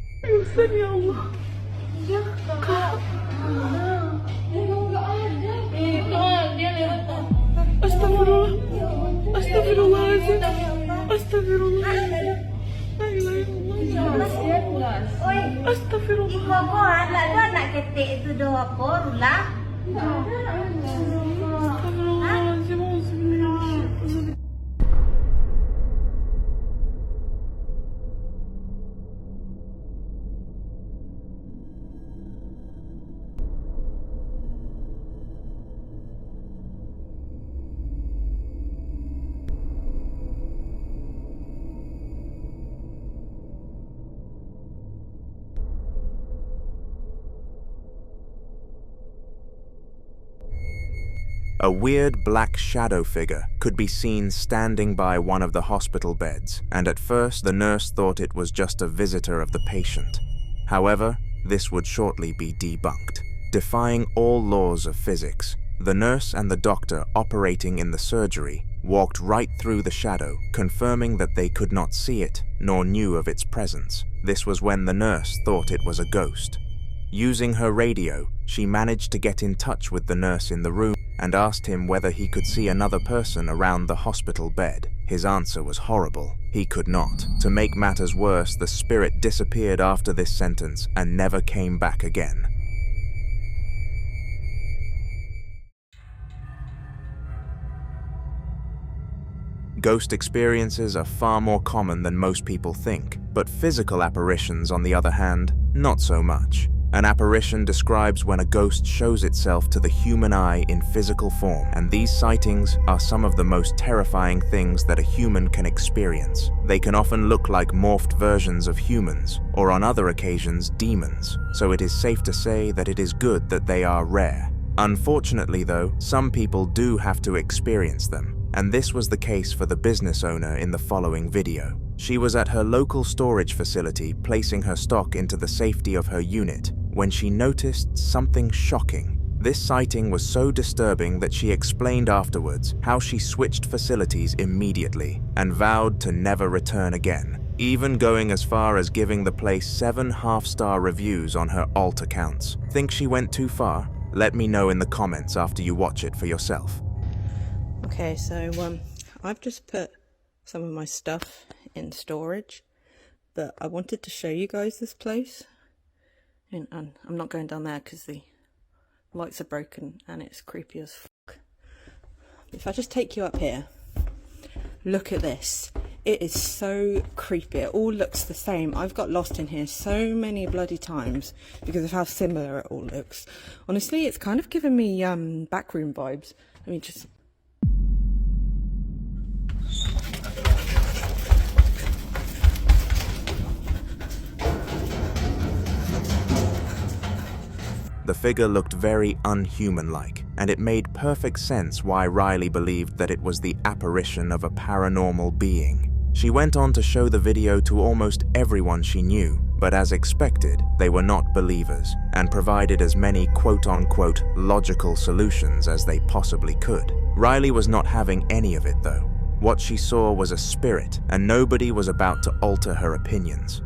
A weird black shadow figure could be seen standing by one of the hospital beds, and at first the nurse thought it was just a visitor of the patient. However, this would shortly be debunked. Defying all laws of physics, the nurse and the doctor operating in the surgery walked right through the shadow, confirming that they could not see it nor knew of its presence. This was when the nurse thought it was a ghost. Using her radio, she managed to get in touch with the nurse in the room and asked him whether he could see another person around the hospital bed. His answer was horrible. He could not. To make matters worse, the spirit disappeared after this sentence and never came back again. Ghost experiences are far more common than most people think, but physical apparitions, on the other hand, not so much. An apparition describes when a ghost shows itself to the human eye in physical form, and these sightings are some of the most terrifying things that a human can experience. They can often look like morphed versions of humans, or on other occasions, demons, so it is safe to say that it is good that they are rare. Unfortunately though, some people do have to experience them, and this was the case for the business owner in the following video. She was at her local storage facility placing her stock into the safety of her unit when she noticed something shocking. This sighting was so disturbing that she explained afterwards how she switched facilities immediately and vowed to never return again, even going as far as giving the place 7 half-star reviews on her alt accounts. Think she went too far? Let me know in the comments after you watch it for yourself. Okay, so I've just put some of my stuff in storage, but I wanted to show you guys this place. And I'm not going down there because the lights are broken and it's creepy as fuck. If I just take you up here, look at this. It is so creepy. It all looks the same. I've got lost in here so many bloody times because of how similar it all looks. Honestly, it's kind of giving me backroom vibes. I mean, just... The figure looked very unhuman-like, and it made perfect sense why Riley believed that it was the apparition of a paranormal being. She went on to show the video to almost everyone she knew, but as expected, they were not believers, and provided as many quote-unquote logical solutions as they possibly could. Riley was not having any of it though. What she saw was a spirit, and nobody was about to alter her opinions.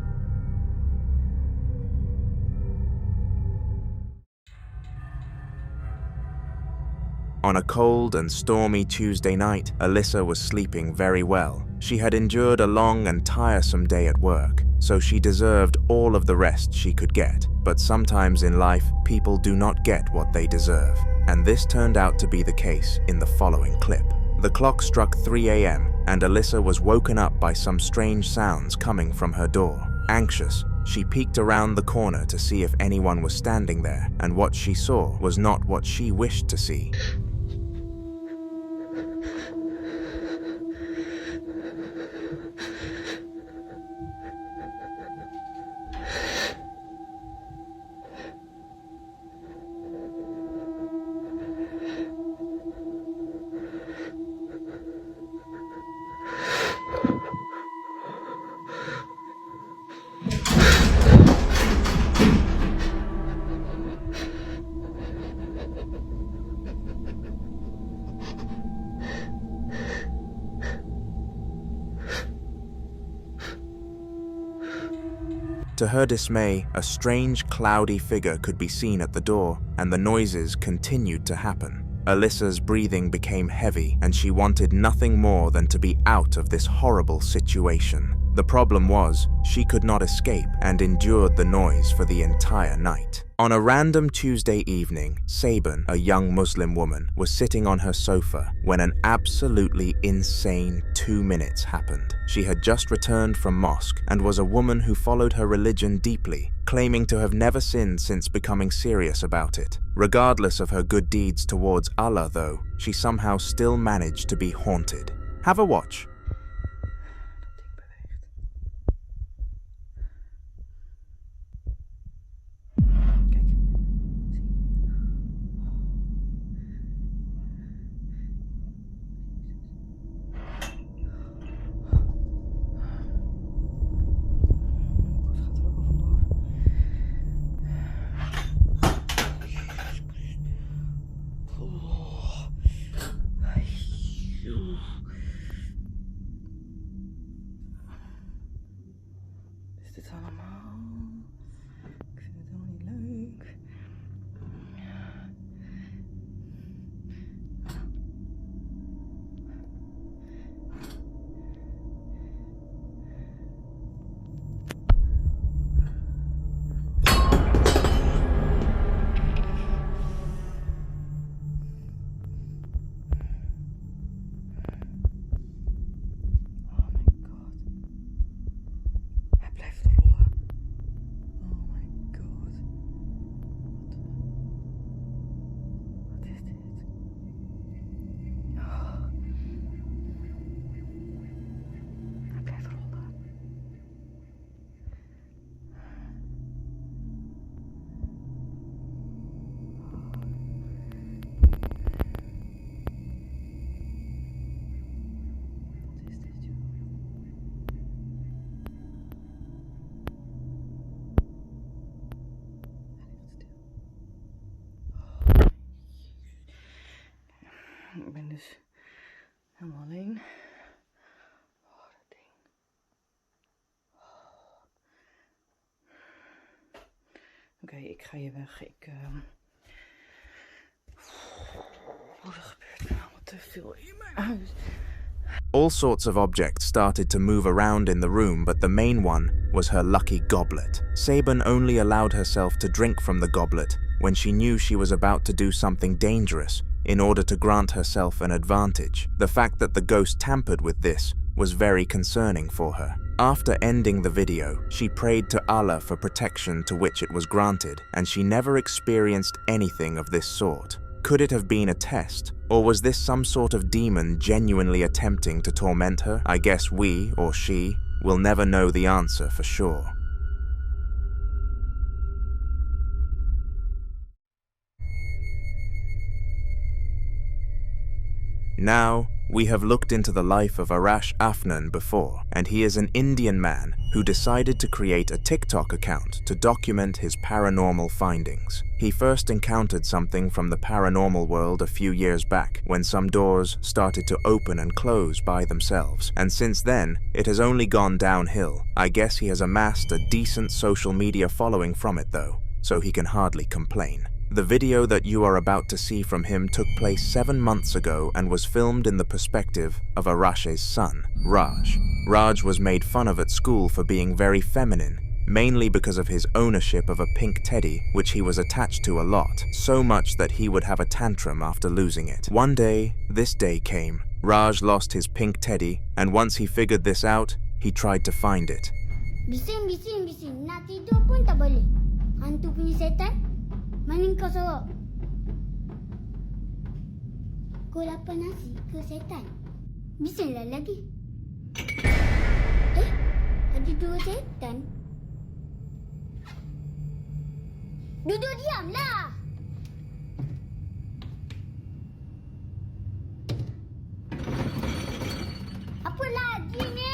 On a cold and stormy Tuesday night, Alyssa was sleeping very well. She had endured a long and tiresome day at work, so she deserved all of the rest she could get. But sometimes in life, people do not get what they deserve. And this turned out to be the case in the following clip. The clock struck 3 a.m. and Alyssa was woken up by some strange sounds coming from her door. Anxious, she peeked around the corner to see if anyone was standing there, and what she saw was not what she wished to see. To her dismay, a strange cloudy figure could be seen at the door, and the noises continued to happen. Alyssa's breathing became heavy, and she wanted nothing more than to be out of this horrible situation. The problem was, she could not escape and endured the noise for the entire night. On a random Tuesday evening, Sabin, a young Muslim woman, was sitting on her sofa when an absolutely insane 2 minutes happened. She had just returned from mosque and was a woman who followed her religion deeply, claiming to have never sinned since becoming serious about it. Regardless of her good deeds towards Allah though, she somehow still managed to be haunted. Have a watch. Ik ben dus helemaal alleen. Oké, ik ga hier weg. Wat er gebeurt nou te veel in mijn huis. All sorts of objects started to move around in the room, but the main one was her lucky goblet. Sabin only allowed herself to drink from the goblet when she knew she was about to do something dangerous in order to grant herself an advantage. The fact that the ghost tampered with this was very concerning for her. After ending the video, she prayed to Allah for protection, to which it was granted, and she never experienced anything of this sort. Could it have been a test, or was this some sort of demon genuinely attempting to torment her? I guess we, or she, will never know the answer for sure. Now, we have looked into the life of Arash Afnan before, and he is an Indian man who decided to create a TikTok account to document his paranormal findings. He first encountered something from the paranormal world a few years back, when some doors started to open and close by themselves, and since then, it has only gone downhill. I guess he has amassed a decent social media following from it though, so he can hardly complain. The video that you are about to see from him took place 7 months ago and was filmed in the perspective of Arash's son, Raj. Raj was made fun of at school for being very feminine, mainly because of his ownership of a pink teddy which he was attached to a lot, so much that he would have a tantrum after losing it. One day, this day came. Raj lost his pink teddy, and once he figured this out, he tried to find it. Bising. Nak tidur pun tak boleh. Hantu punya setan. Mana kau sorok? Kau lapar nasi ke setan? Bisinglah lagi. Ada 2 setan. Duduk diamlah. Apa lagi ni?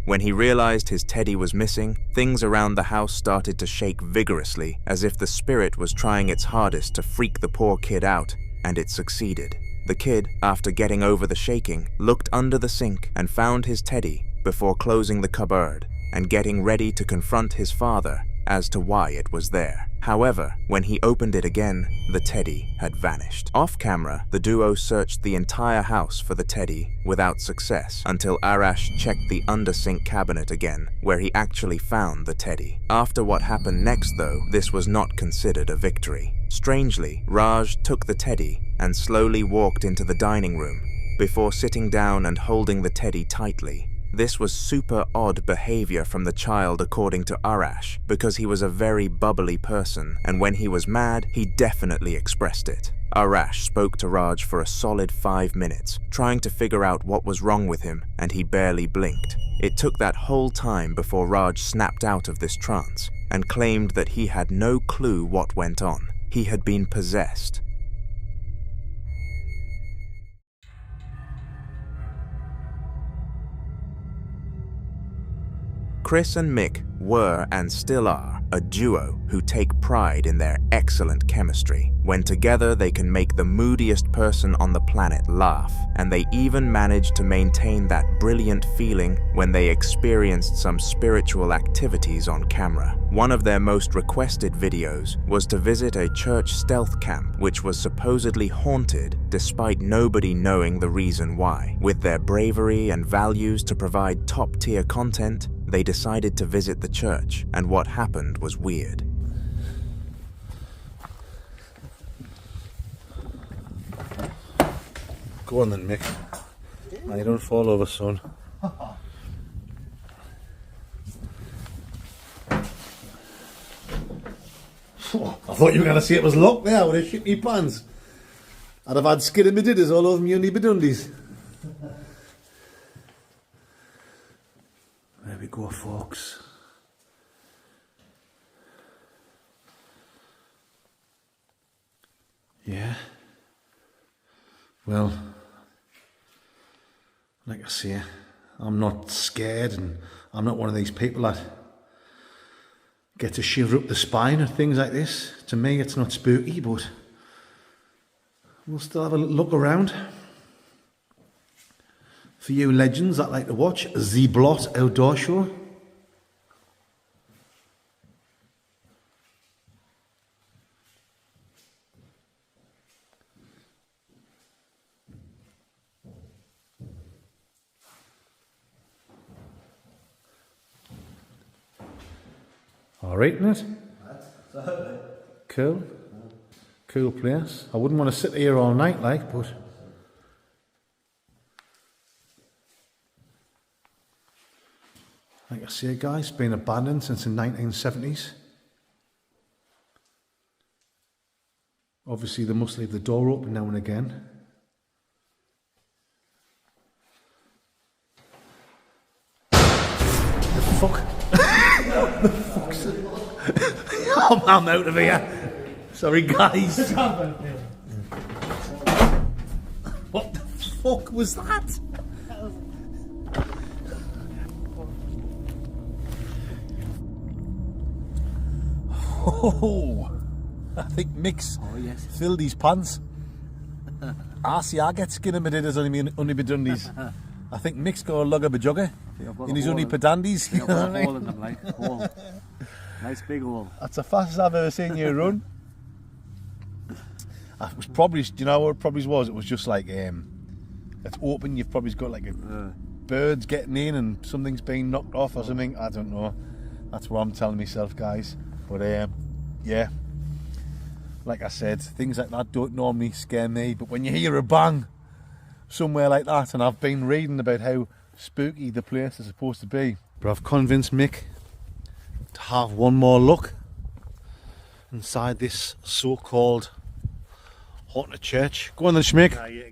When he realized his teddy was missing, things around the house started to shake vigorously, as if the spirit was trying its hardest to freak the poor kid out, and it succeeded. The kid, after getting over the shaking, looked under the sink and found his teddy before closing the cupboard and getting ready to confront his father as to why it was there. However, when he opened it again, the teddy had vanished. Off camera, the duo searched the entire house for the teddy without success until Arash checked the under-sink cabinet again, where he actually found the teddy. After what happened next though, this was not considered a victory. Strangely, Raj took the teddy and slowly walked into the dining room before sitting down and holding the teddy tightly. This was super odd behavior from the child according to Arash, because he was a very bubbly person, and when he was mad, he definitely expressed it. Arash spoke to Raj for a solid 5 minutes, trying to figure out what was wrong with him, and he barely blinked. It took that whole time before Raj snapped out of this trance, and claimed that he had no clue what went on. He had been possessed. Chris and Mick were and still are a duo who take pride in their excellent chemistry. When together, they can make the moodiest person on the planet laugh, and they even managed to maintain that brilliant feeling when they experienced some spiritual activities on camera. One of their most requested videos was to visit a church stealth camp which was supposedly haunted despite nobody knowing the reason why. With their bravery and values to provide top-tier content, they decided to visit the church, and what happened was weird. Go on then, Mick. Now you don't fall over, son. I thought you were going to say it was locked there with a shit me pants. I'd have had skidamiddies all over me undies bedundies. There we go, folks. Yeah. Well, like I say, I'm not scared, and I'm not one of these people that Gets a shiver up the spine and things like this. To me, it's not spooky, but we'll still have a look around. For you legends that like to watch The Blot Outdoor Show. Alright, isn't it? Cool. Cool place. I wouldn't want to sit here all night like, but like I say, guys, it's been abandoned since the 1970s. Obviously, they must leave the door open now and again. The fuck? The fuck's it? I'm out of here. Sorry, guys. What the fuck was that? Oh, I think Mick's filled his pants. I get skin in my didders on my dundies. I think Mick's got a lug of a jugger in his only padandies. I've got a hole in them, like, hole. Nice big hole. That's the fastest I've ever seen you run. It was probably, do you know what it probably was? It was just like, it's open, you've probably got like birds getting in and something's being knocked off or something. I don't know. That's what I'm telling myself, guys. But yeah, like I said, things like that don't normally scare me. But when you hear a bang somewhere like that, and I've been reading about how spooky the place is supposed to be, but I've convinced Mick to have one more look inside this so-called haunted church. Go on then, Schmick. Nah, you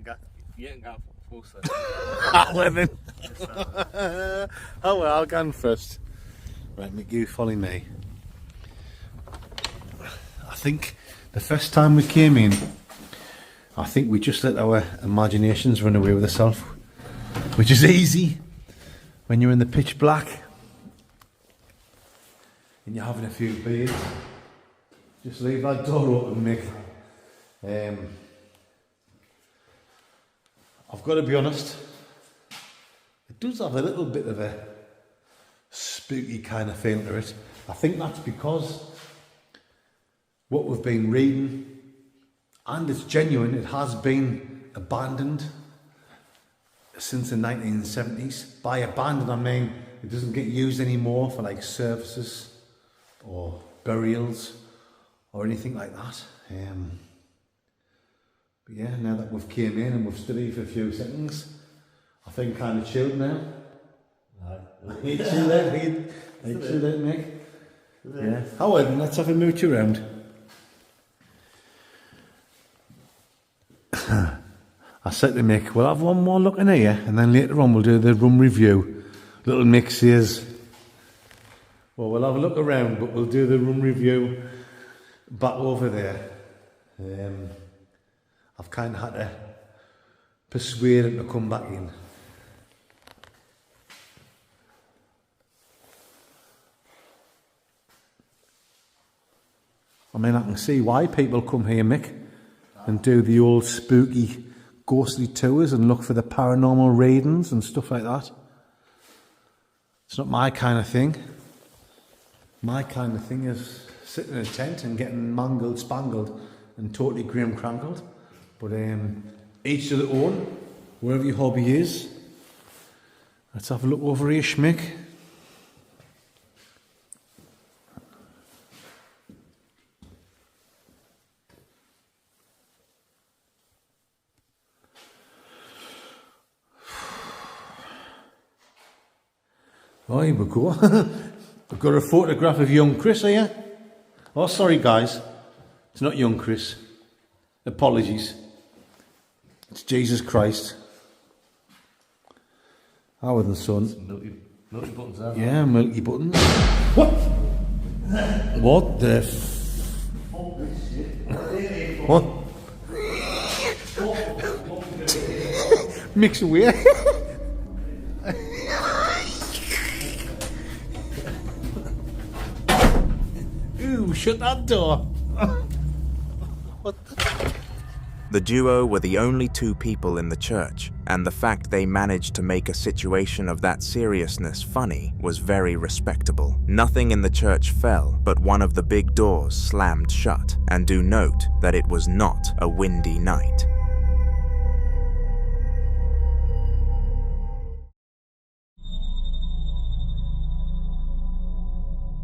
ain't got closer. Oh well, I'll go on first. Right, Mick, you follow me. I think the first time we came in, I think we just let our imaginations run away with ourselves, which is easy when you're in the pitch black and you're having a few beers. Just leave that door open, Mick. I've got to be honest, it does have a little bit of a spooky kind of feel to it. I think that's because what we've been reading, and it's genuine, it has been abandoned since the 1970s. By abandoned, I mean it doesn't get used anymore for like services or burials or anything like that. But yeah, now that we've came in and we've stood here for a few seconds, I think kind of chilled now. You chilled out, Mick? Yeah. However, let's have a mooch around. I said to Mick, we'll have one more look in here and then later on we'll do the room review. Little Mick says, well, we'll have a look around, but we'll do the room review back over there. I've kind of had to persuade him to come back in. I mean, I can see why people come here, Mick, and do the old spooky, ghostly tours and look for the paranormal readings and stuff like that. It's not my kind of thing. My kind of thing is sitting in a tent and getting mangled, spangled, and totally grim crankled. But each to their own, wherever your hobby is. Let's have a look over here, Schmick. Oh, here we go. I've got a photograph of young Chris here. Oh, sorry guys. It's not young Chris. Apologies. It's Jesus Christ. Our the son. Milky buttons, aren't they? Yeah, milky buttons. What? What the what? Mix away. You shut that door. What the? The duo were the only two people in the church, and the fact they managed to make a situation of that seriousness funny was very respectable. Nothing in the church fell, but one of the big doors slammed shut, and do note that it was not a windy night.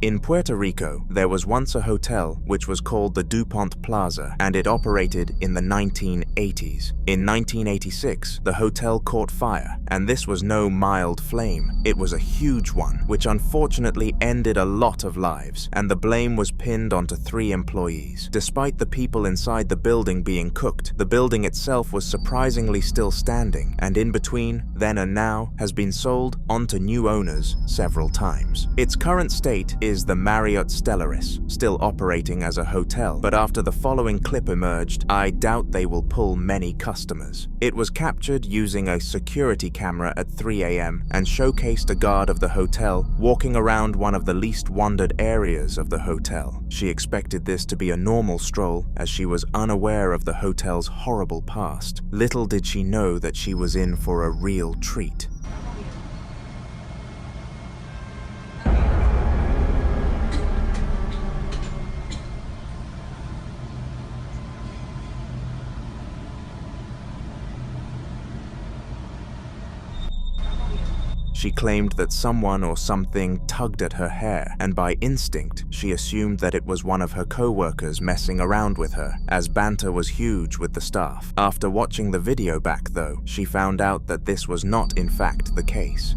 In Puerto Rico, there was once a hotel which was called the DuPont Plaza, and it operated in the 1980s. In 1986, the hotel caught fire, and this was no mild flame. It was a huge one, which unfortunately ended a lot of lives, and the blame was pinned onto 3 employees. Despite the people inside the building being cooked, the building itself was surprisingly still standing, and in between, then and now, has been sold onto new owners several times. Its current state is the Marriott Stellaris, still operating as a hotel, but after the following clip emerged, I doubt they will pull many customers. It was captured using a security camera at 3 a.m. and showcased a guard of the hotel walking around one of the least wandered areas of the hotel. She expected this to be a normal stroll, as she was unaware of the hotel's horrible past. Little did she know that she was in for a real treat. She claimed that someone or something tugged at her hair, and by instinct, she assumed that it was one of her co-workers messing around with her, as banter was huge with the staff. After watching the video back, though, she found out that this was not in fact the case.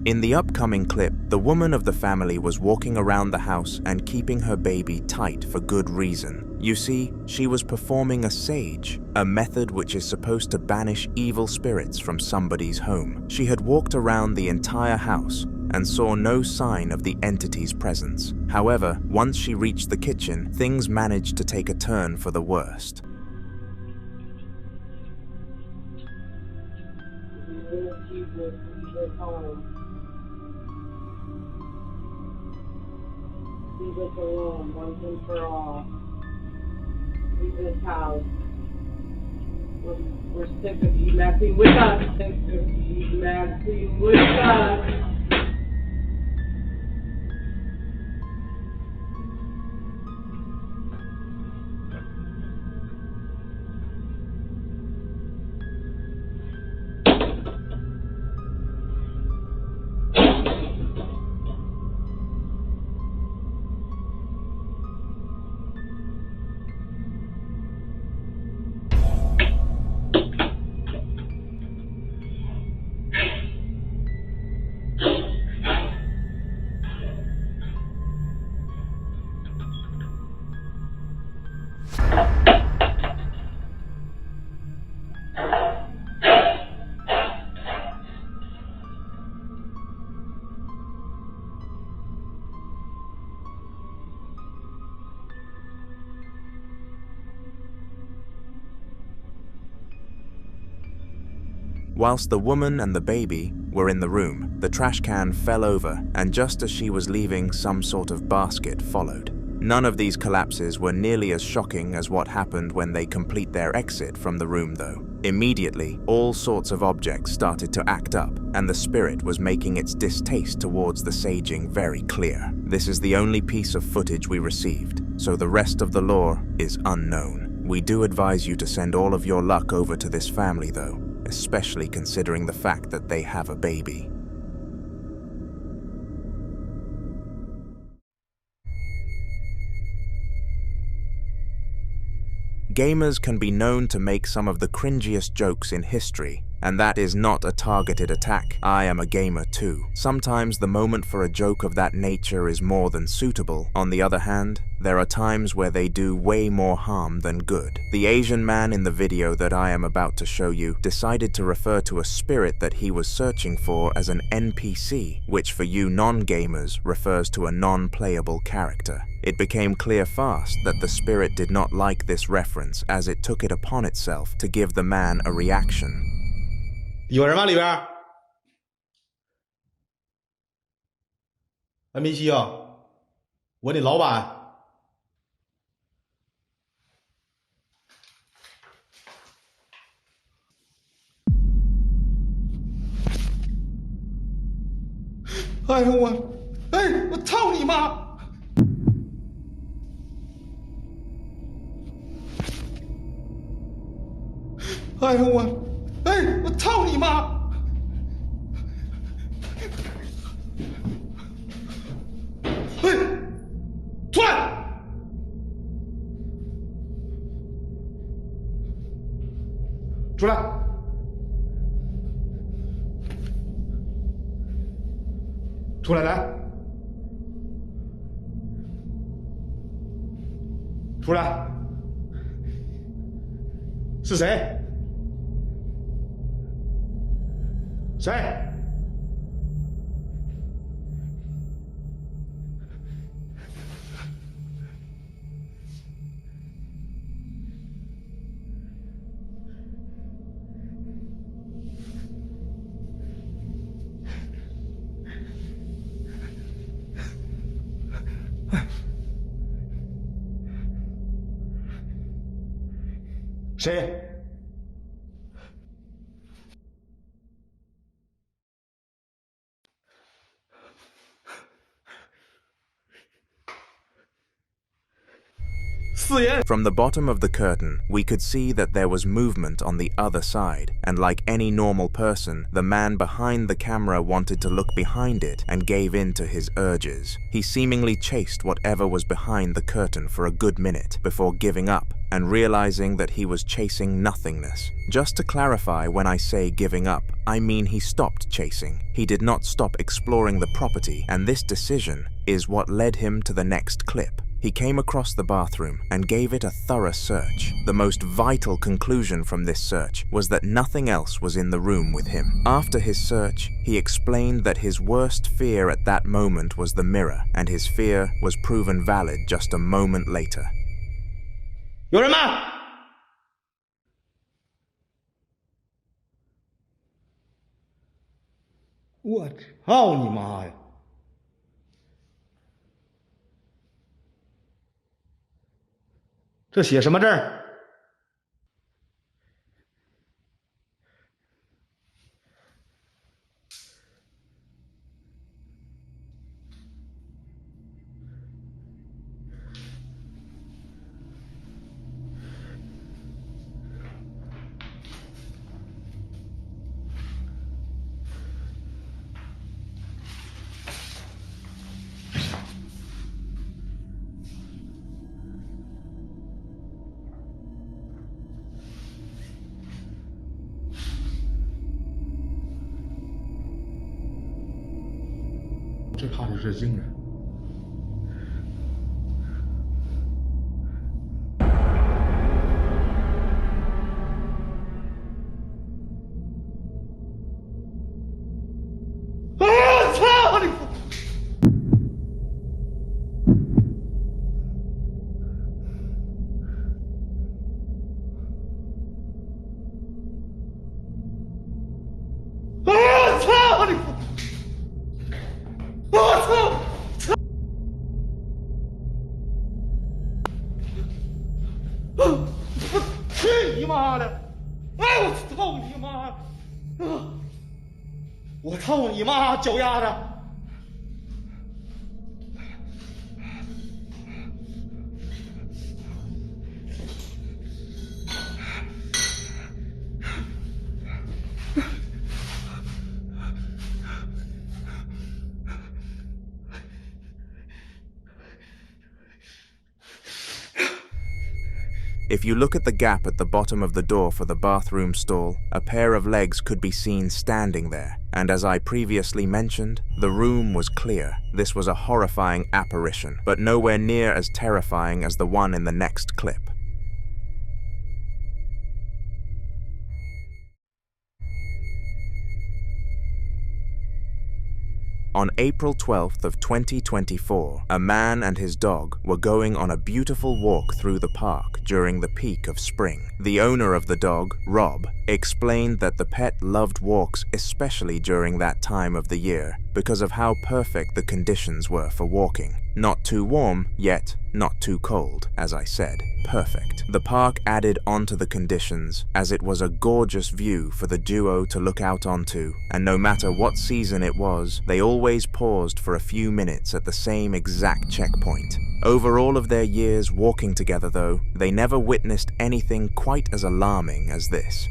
In the upcoming clip, the woman of the family was walking around the house and keeping her baby tight for good reason. You see, she was performing a sage, a method which is supposed to banish evil spirits from somebody's home. She had walked around the entire house and saw no sign of the entity's presence. However, once she reached the kitchen, things managed to take a turn for the worst. Leave us alone, once and for all. Leave this house. We're sick of you messing with us. Sick of you messing with us. Whilst the woman and the baby were in the room, the trash can fell over, and just as she was leaving, some sort of basket followed. None of these collapses were nearly as shocking as what happened when they complete their exit from the room, though. Immediately, all sorts of objects started to act up, and the spirit was making its distaste towards the saging very clear. This is the only piece of footage we received, so the rest of the lore is unknown. We do advise you to send all of your luck over to this family, though, especially considering the fact that they have a baby. Gamers can be known to make some of the cringiest jokes in history, and that is not a targeted attack. I am a gamer too. Sometimes the moment for a joke of that nature is more than suitable. On the other hand, there are times where they do way more harm than good. The Asian man in the video that I am about to show you decided to refer to a spirit that he was searching for as an NPC, which for you non-gamers refers to a non-playable character. It became clear fast that the spirit did not like this reference, as it took it upon itself to give the man a reaction. 有人吗？里边？哎，梅西啊，我的老板。哎呦我，哎，我操你妈！哎呦我，哎，我操你妈！哎，出来！出来！出来来！出来！是谁？谁？谁？From the bottom of the curtain, we could see that there was movement on the other side, and like any normal person, the man behind the camera wanted to look behind it and gave in to his urges. He seemingly chased whatever was behind the curtain for a good minute before giving up and realizing that he was chasing nothingness. Just to clarify, when I say giving up, I mean he stopped chasing. He did not stop exploring the property, and this decision is what led him to the next clip. He came across the bathroom and gave it a thorough search. The most vital conclusion from this search was that nothing else was in the room with him. After his search, he explained that his worst fear at that moment was the mirror, and his fear was proven valid just a moment later. 有人吗？我操你妈呀！这写什么字儿？最怕的是惊人。我操你！我操你！我操！我去你妈的！哎，我操你妈！我操你妈，脚丫子！If you look at the gap at the bottom of the door for the bathroom stall, a pair of legs could be seen standing there, and as I previously mentioned, the room was clear. This was a horrifying apparition, but nowhere near as terrifying as the one in the next clip. On April 12th of 2024, a man and his dog were going on a beautiful walk through the park during the peak of spring. The owner of the dog, Rob, explained that the pet loved walks especially during that time of the year because of how perfect the conditions were for walking. Not too warm, yet not too cold, as I said. Perfect. The park added onto the conditions, as it was a gorgeous view for the duo to look out onto, and no matter what season it was, they always paused for a few minutes at the same exact checkpoint. Over all of their years walking together though, they never witnessed anything quite as alarming as this.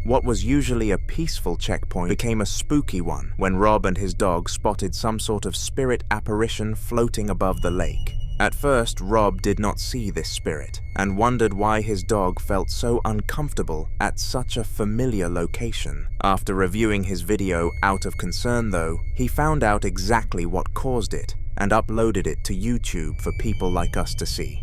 What was usually a peaceful checkpoint became a spooky one when Rob and his dog spotted some sort of spirit apparition floating above the lake. At first, Rob did not see this spirit and wondered why his dog felt so uncomfortable at such a familiar location. After reviewing his video out of concern though, he found out exactly what caused it and uploaded it to YouTube for people like us to see.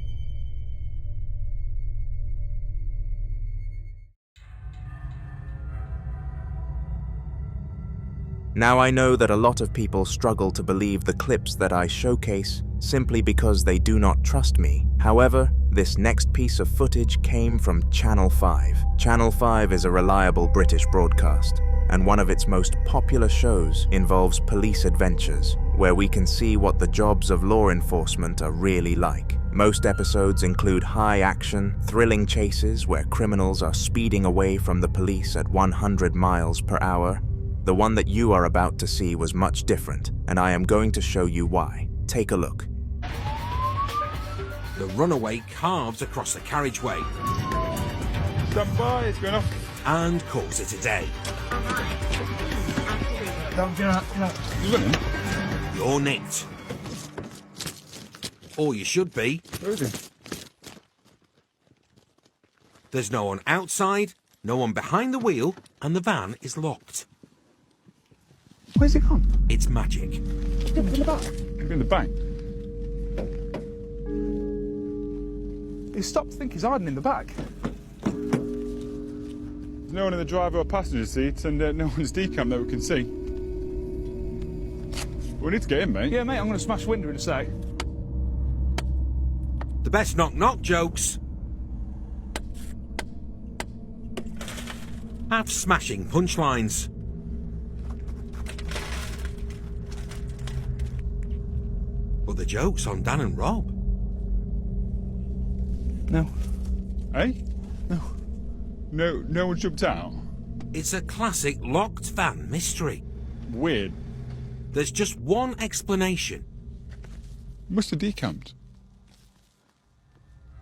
Now I know that a lot of people struggle to believe the clips that I showcase simply because they do not trust me. However, this next piece of footage came from Channel 5. Channel 5 is a reliable British broadcast, and one of its most popular shows involves police adventures, where we can see what the jobs of law enforcement are really like. Most episodes include high-action, thrilling chases where criminals are speeding away from the police at 100 miles per hour. The one that you are about to see was much different, and I am going to show you why. Take a look. The runaway carves across the carriageway. Stand by, it's going off. And calls it a day. Don't get up, get up. You running? You're nicked. Or you should be. Where is he? There's no one outside, no one behind the wheel, and the van is locked. Where's it gone? It's magic. In the back. In the bank. He stopped to think he's hiding in the back. There's no one in the driver or passenger seat, and no one's decamped that we can see. We need to get in, mate. Yeah, mate, I'm going to smash window in a sec. The best knock-knock jokes have smashing punchlines. But the joke's on Dan and Rob. No. Eh? No. No one jumped out? It's a classic locked van mystery. Weird. There's just one explanation. Must have decamped.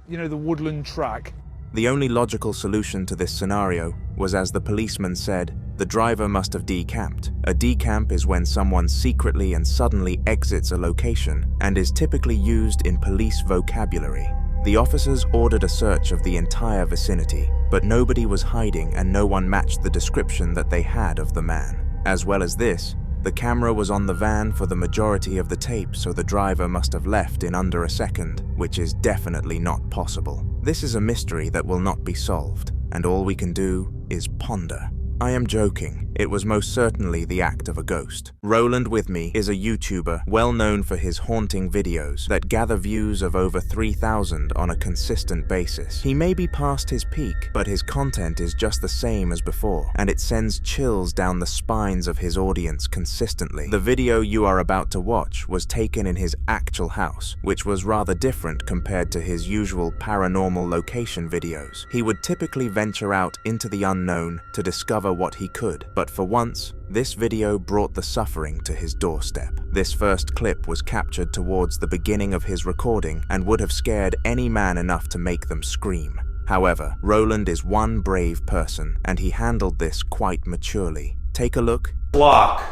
You know, the woodland track. The only logical solution to this scenario was, as the policeman said, the driver must have decamped. A decamp is when someone secretly and suddenly exits a location and is typically used in police vocabulary. The officers ordered a search of the entire vicinity, but nobody was hiding and no one matched the description that they had of the man. As well as this, the camera was on the van for the majority of the tape, so the driver must have left in under a second, which is definitely not possible. This is a mystery that will not be solved, and all we can do is ponder. I am joking. It was most certainly the act of a ghost. Roland with me is a YouTuber well known for his haunting videos that gather views of over 3,000 on a consistent basis. He may be past his peak, but his content is just the same as before, and it sends chills down the spines of his audience consistently. The video you are about to watch was taken in his actual house, which was rather different compared to his usual paranormal location videos. He would typically venture out into the unknown to discover what he could, but for once, this video brought the suffering to his doorstep. This first clip was captured towards the beginning of his recording and would have scared any man enough to make them scream. However, Roland is one brave person, and he handled this quite maturely. Take a look. Clock.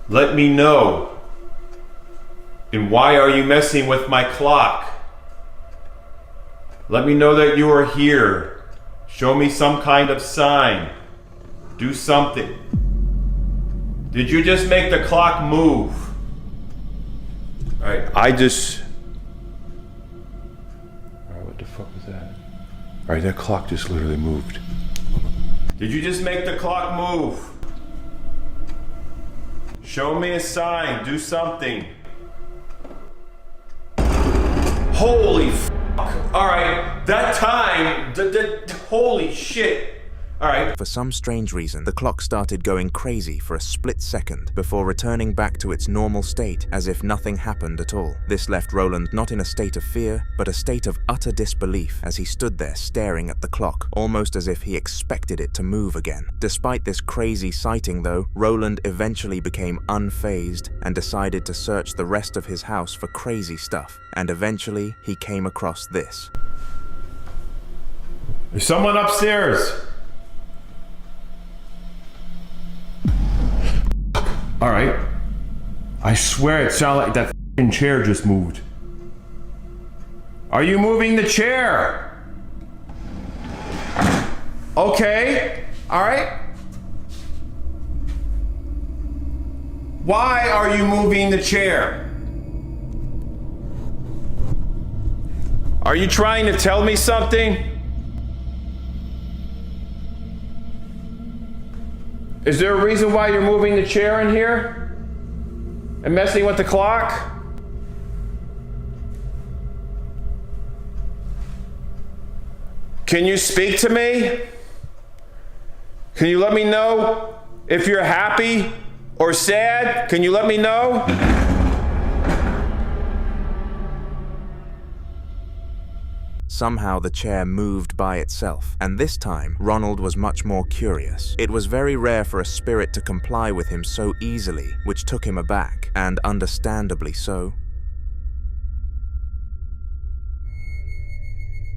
Let me know. And why are you messing with my clock? Let me know that you are here. Show me some kind of sign. Do something. Did you just make the clock move? Alright, Alright, what the fuck was that? Alright, that clock just literally moved. Did you just make the clock move? Show me a sign. Do something. Holy fuck. Alright, that time. Holy shit. Alright. For some strange reason, the clock started going crazy for a split second before returning back to its normal state as if nothing happened at all. This left Roland not in a state of fear, but a state of utter disbelief as he stood there staring at the clock, almost as if he expected it to move again. Despite this crazy sighting though, Roland eventually became unfazed and decided to search the rest of his house for crazy stuff, and eventually he came across this. There's someone upstairs. Alright. I swear it sounded like that f***ing chair just moved. Are you moving the chair? Okay. Alright. Why are you moving the chair? Are you trying to tell me something? Is there a reason why you're moving the chair in here? And messing with the clock? Can you speak to me? Can you let me know if you're happy or sad? Can you let me know? Somehow the chair moved by itself, and this time Ronald was much more curious. It was very rare for a spirit to comply with him so easily, which took him aback, and understandably so.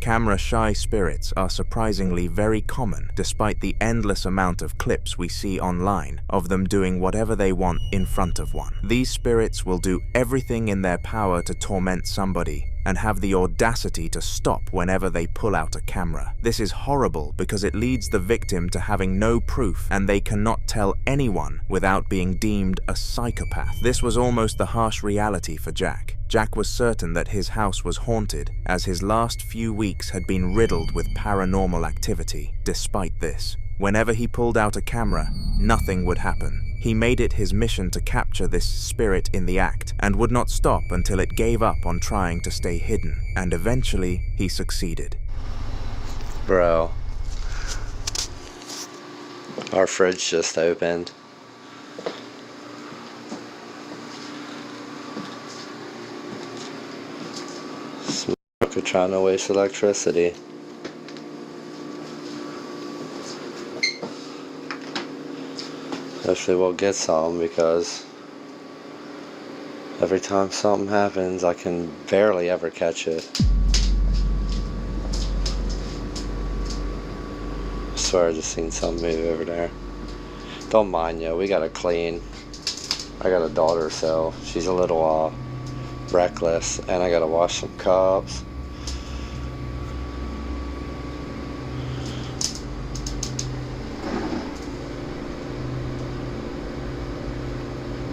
Camera-shy spirits are surprisingly very common, despite the endless amount of clips we see online of them doing whatever they want in front of one. These spirits will do everything in their power to torment somebody, and have the audacity to stop whenever they pull out a camera. This is horrible because it leads the victim to having no proof, and they cannot tell anyone without being deemed a psychopath. This was almost the harsh reality for Jack. Jack was certain that his house was haunted, as his last few weeks had been riddled with paranormal activity. Despite this, whenever he pulled out a camera, nothing would happen. He made it his mission to capture this spirit in the act, and would not stop until it gave up on trying to stay hidden, and eventually he succeeded. Bro, our fridge just opened. We're trying to waste electricity. Hopefully we'll get some, because every time something happens I can barely ever catch it. I swear I just seen something move over there. Don't mind you, we gotta clean. I got a daughter, so she's a little reckless, and I gotta wash some cups.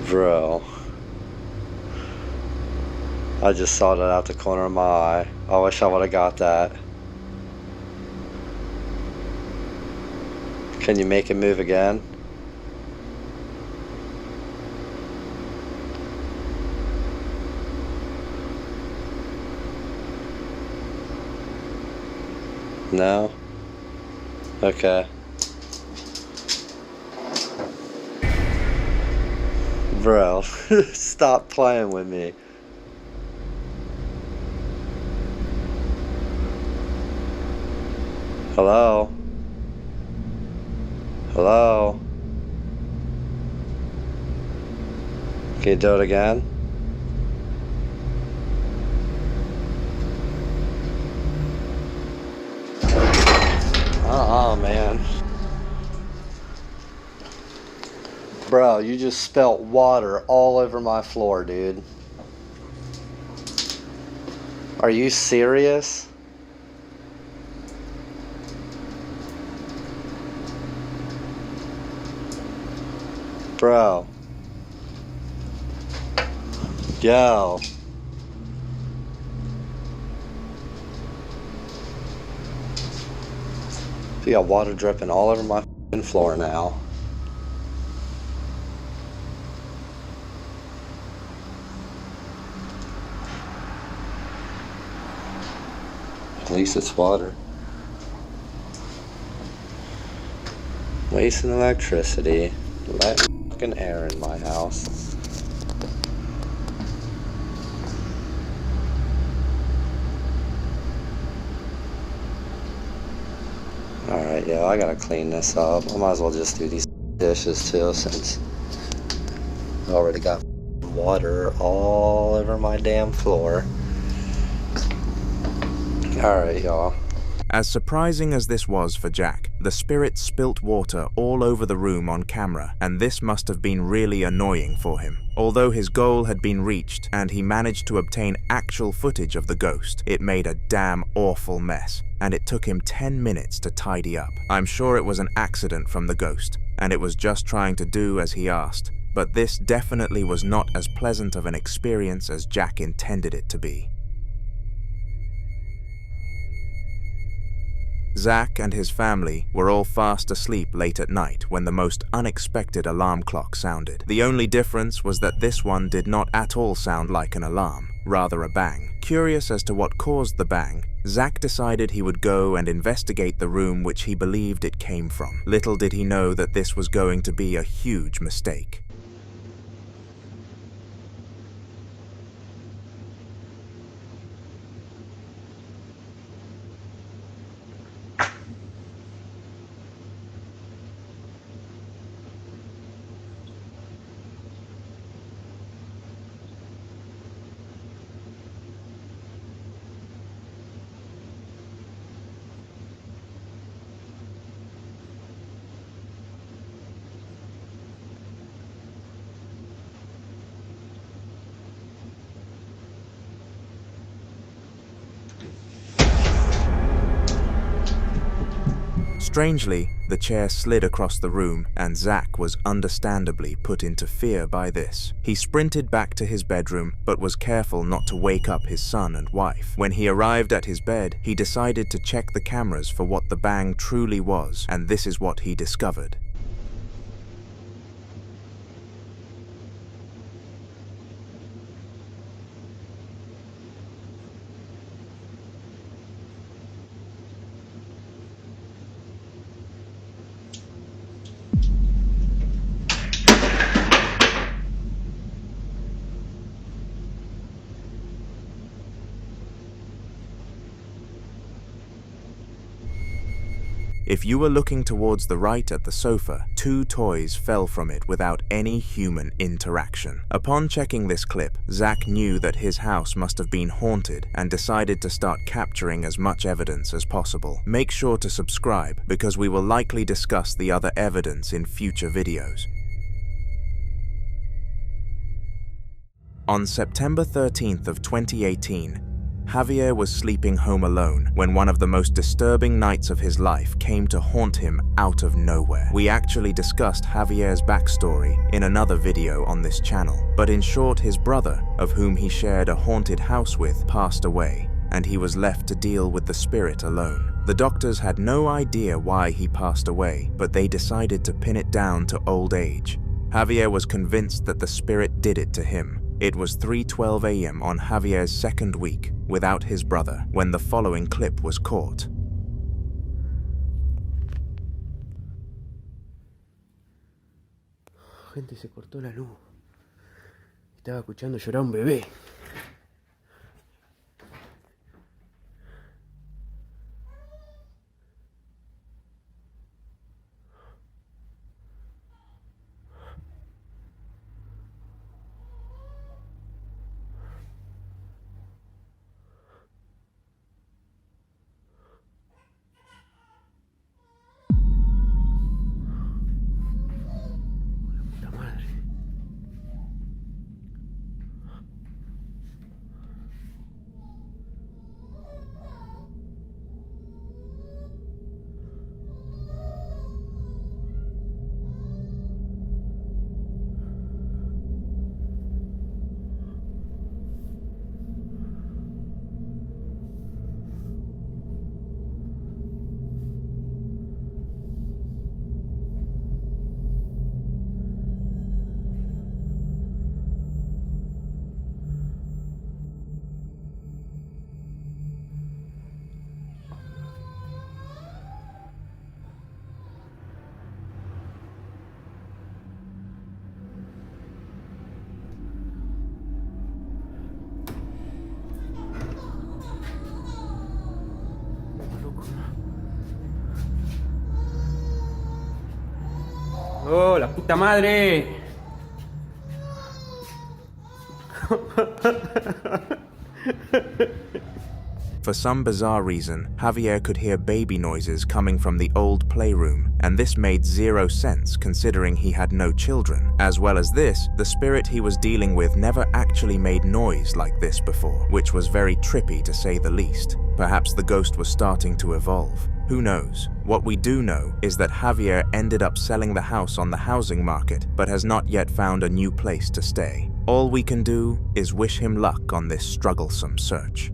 Bro, I just saw that out the corner of my eye. I wish I would have got that. Can you make it move again? No? Okay. Bro, stop playing with me. Hello? Hello? Can you do it again? Man. Bro, you just spilt water all over my floor, dude. Are you serious? Bro. Yo. You got water dripping all over my f***ing floor now. At least it's water. Wasting electricity. Letting fucking air in my house. Alright, yo, I gotta clean this up. I might as well just do these dishes too, since I already got water all over my damn floor. Alright, y'all. As surprising as this was for Jack, the spirit spilt water all over the room on camera, and this must have been really annoying for him. Although his goal had been reached and he managed to obtain actual footage of the ghost, it made a damn awful mess, and it took him 10 minutes to tidy up. I'm sure it was an accident from the ghost, and it was just trying to do as he asked, but this definitely was not as pleasant of an experience as Jack intended it to be. Zach and his family were all fast asleep late at night when the most unexpected alarm clock sounded. The only difference was that this one did not at all sound like an alarm, rather a bang. Curious as to what caused the bang, Zach decided he would go and investigate the room which he believed it came from. Little did he know that this was going to be a huge mistake. Strangely, the chair slid across the room, and Zach was understandably put into fear by this. He sprinted back to his bedroom, but was careful not to wake up his son and wife. When he arrived at his bed, he decided to check the cameras for what the bang truly was, and this is what he discovered. If you were looking towards the right at the sofa, 2 toys fell from it without any human interaction. Upon checking this clip, Zach knew that his house must have been haunted and decided to start capturing as much evidence as possible. Make sure to subscribe because we will likely discuss the other evidence in future videos. On September 13th of 2018, Javier was sleeping home alone when one of the most disturbing nights of his life came to haunt him out of nowhere. We actually discussed Javier's backstory in another video on this channel, but in short, his brother, of whom he shared a haunted house with, passed away, and he was left to deal with the spirit alone. The doctors had no idea why he passed away, but they decided to pin it down to old age. Javier was convinced that the spirit did it to him. It was 3:12 a.m. on Javier's second week without his brother when the following clip was caught. Gente, se cortó la luz. Estaba escuchando llorar un bebé. Oh, la puta madre. For some bizarre reason, Javier could hear baby noises coming from the old playroom, and this made zero sense considering he had no children. As well as this, the spirit he was dealing with never actually made noise like this before, which was very trippy to say the least. Perhaps the ghost was starting to evolve. Who knows? What we do know is that Javier ended up selling the house on the housing market, but has not yet found a new place to stay. All we can do is wish him luck on this strugglesome search.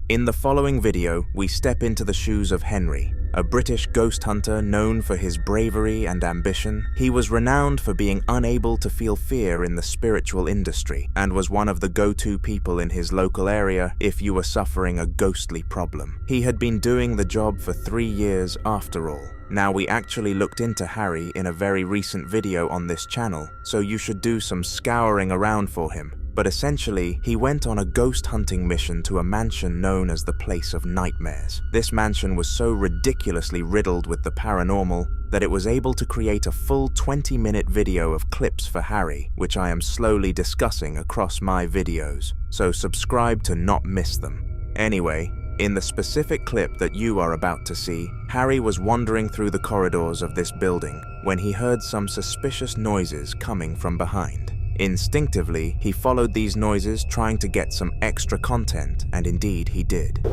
In the following video, we step into the shoes of Henry, a British ghost hunter known for his bravery and ambition. He was renowned for being unable to feel fear in the spiritual industry and was one of the go-to people in his local area if you were suffering a ghostly problem. He had been doing the job for 3 years after all. Now, we actually looked into Harry in a very recent video on this channel, so you should do some scouring around for him. But essentially, he went on a ghost hunting mission to a mansion known as the Place of Nightmares. This mansion was so ridiculously riddled with the paranormal that it was able to create a full 20-minute video of clips for Harry, which I am slowly discussing across my videos, so subscribe to not miss them. Anyway, in the specific clip that you are about to see, Harry was wandering through the corridors of this building when he heard some suspicious noises coming from behind. Instinctively, he followed these noises trying to get some extra content, and indeed he did.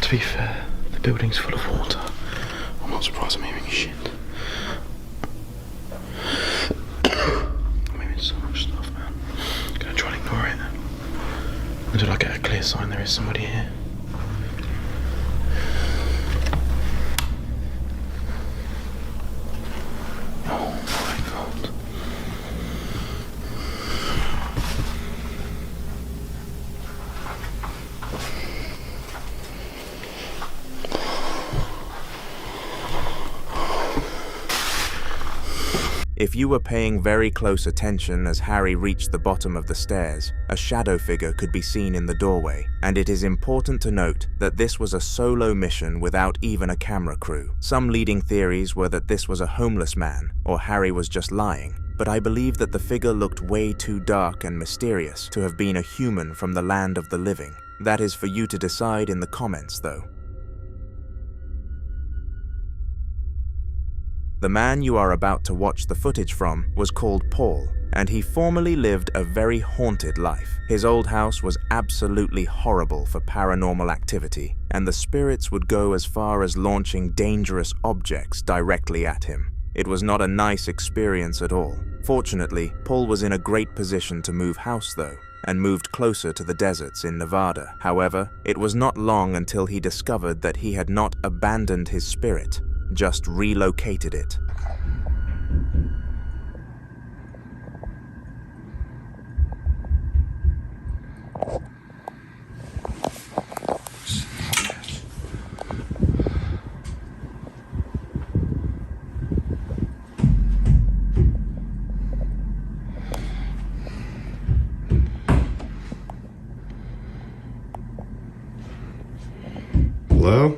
To be fair, the building's full of water. I'm not surprised I'm hearing shit. I'm hearing so much stuff, man. I'm gonna try and ignore it. Until I get a clear sign there is somebody here. Oh my god. If you were paying very close attention as Harry reached the bottom of the stairs, a shadow figure could be seen in the doorway, and it is important to note that this was a solo mission without even a camera crew. Some leading theories were that this was a homeless man, or Harry was just lying, but I believe that the figure looked way too dark and mysterious to have been a human from the land of the living. That is for you to decide in the comments, though. The man you are about to watch the footage from was called Paul, and he formerly lived a very haunted life. His old house was absolutely horrible for paranormal activity, and the spirits would go as far as launching dangerous objects directly at him. It was not a nice experience at all. Fortunately, Paul was in a great position to move house though, and moved closer to the deserts in Nevada. However, it was not long until he discovered that he had not abandoned his spirit, just relocated it. Hello?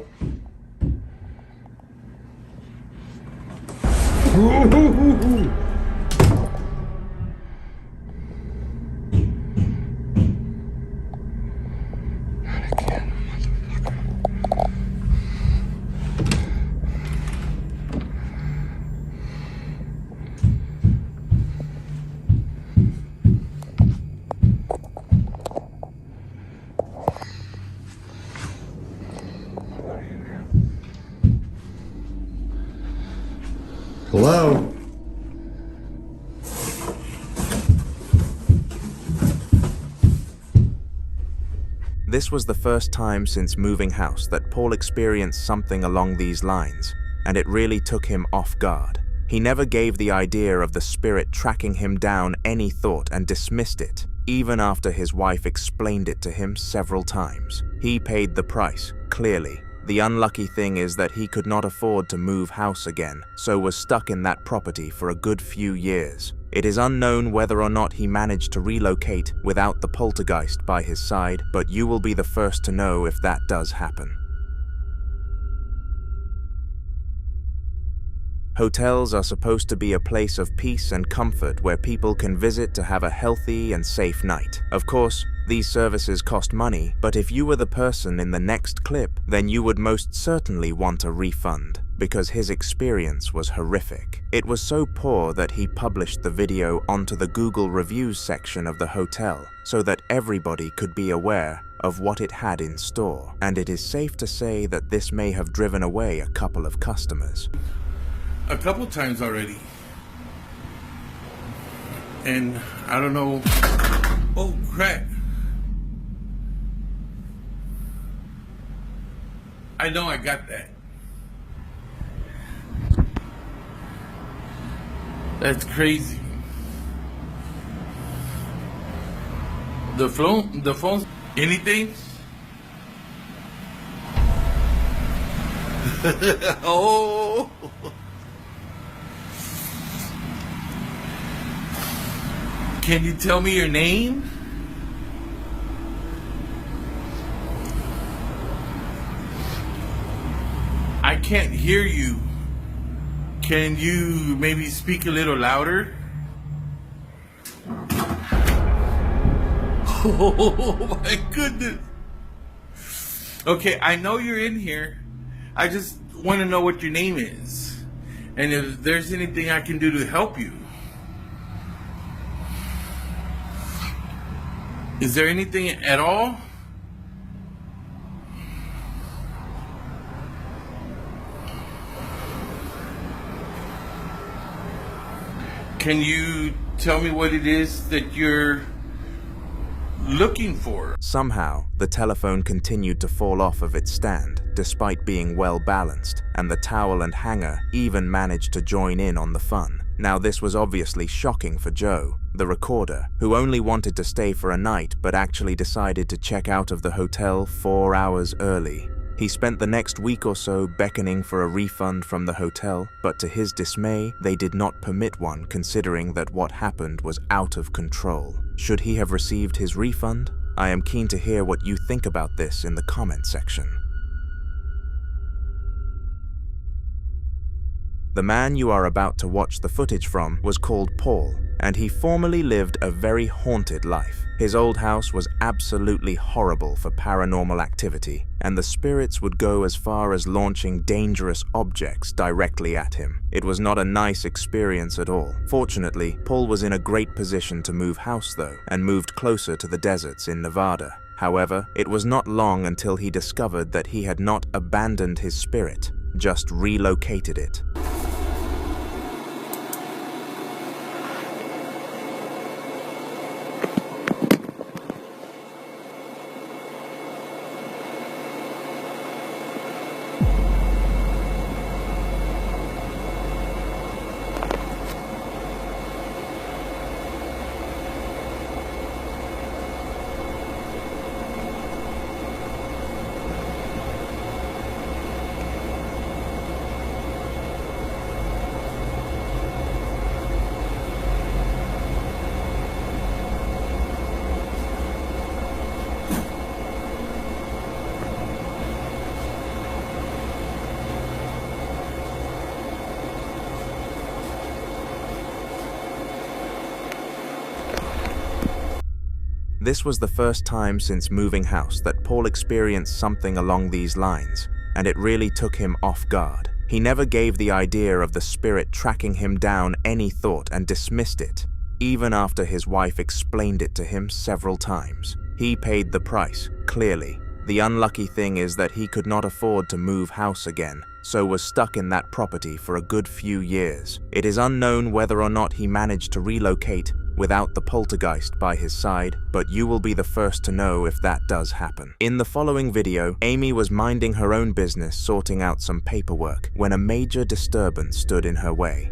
Hello? This was the first time since moving house that Paul experienced something along these lines, and it really took him off guard. He never gave the idea of the spirit tracking him down any thought and dismissed it, even after his wife explained it to him several times. He paid the price, clearly. The unlucky thing is that he could not afford to move house again, so was stuck in that property for a good few years. It is unknown whether or not he managed to relocate without the poltergeist by his side, but you will be the first to know if that does happen. Hotels are supposed to be a place of peace and comfort where people can visit to have a healthy and safe night. Of course, these services cost money, but if you were the person in the next clip, then you would most certainly want a refund, because his experience was horrific. It was so poor that he published the video onto the Google reviews section of the hotel, so that everybody could be aware of what it had in store, and it is safe to say that this may have driven away a couple of customers. A couple times already. And I don't know. Oh, crap. I know I got that. That's crazy. The phone, anything? Oh. Can you tell me your name? I can't hear you. Can you maybe speak a little louder? Oh my goodness. Okay, I know you're in here. I just want to know what your name is. And if there's anything I can do to help you. Is there anything at all? Can you tell me what it is that you're looking for? Somehow, the telephone continued to fall off of its stand, despite being well balanced, and the towel and hanger even managed to join in on the fun. Now this was obviously shocking for Joe, the recorder, who only wanted to stay for a night but actually decided to check out of the hotel 4 hours early. He spent the next week or so beckoning for a refund from the hotel, but to his dismay, they did not permit one, considering that what happened was out of control. Should he have received his refund? I am keen to hear what you think about this in the comment section. The man you are about to watch the footage from was called Paul, and he formerly lived a very haunted life. His old house was absolutely horrible for paranormal activity, and the spirits would go as far as launching dangerous objects directly at him. It was not a nice experience at all. Fortunately, Paul was in a great position to move house though, and moved closer to the deserts in Nevada. However, it was not long until he discovered that he had not abandoned his spirit, just relocated it. This was the first time since moving house that Paul experienced something along these lines, and it really took him off guard. He never gave the idea of the spirit tracking him down any thought and dismissed it, even after his wife explained it to him several times. He paid the price, clearly. The unlucky thing is that he could not afford to move house again, so was stuck in that property for a good few years. It is unknown whether or not he managed to relocate without the poltergeist by his side, but you will be the first to know if that does happen. In the following video, Amy was minding her own business sorting out some paperwork when a major disturbance stood in her way.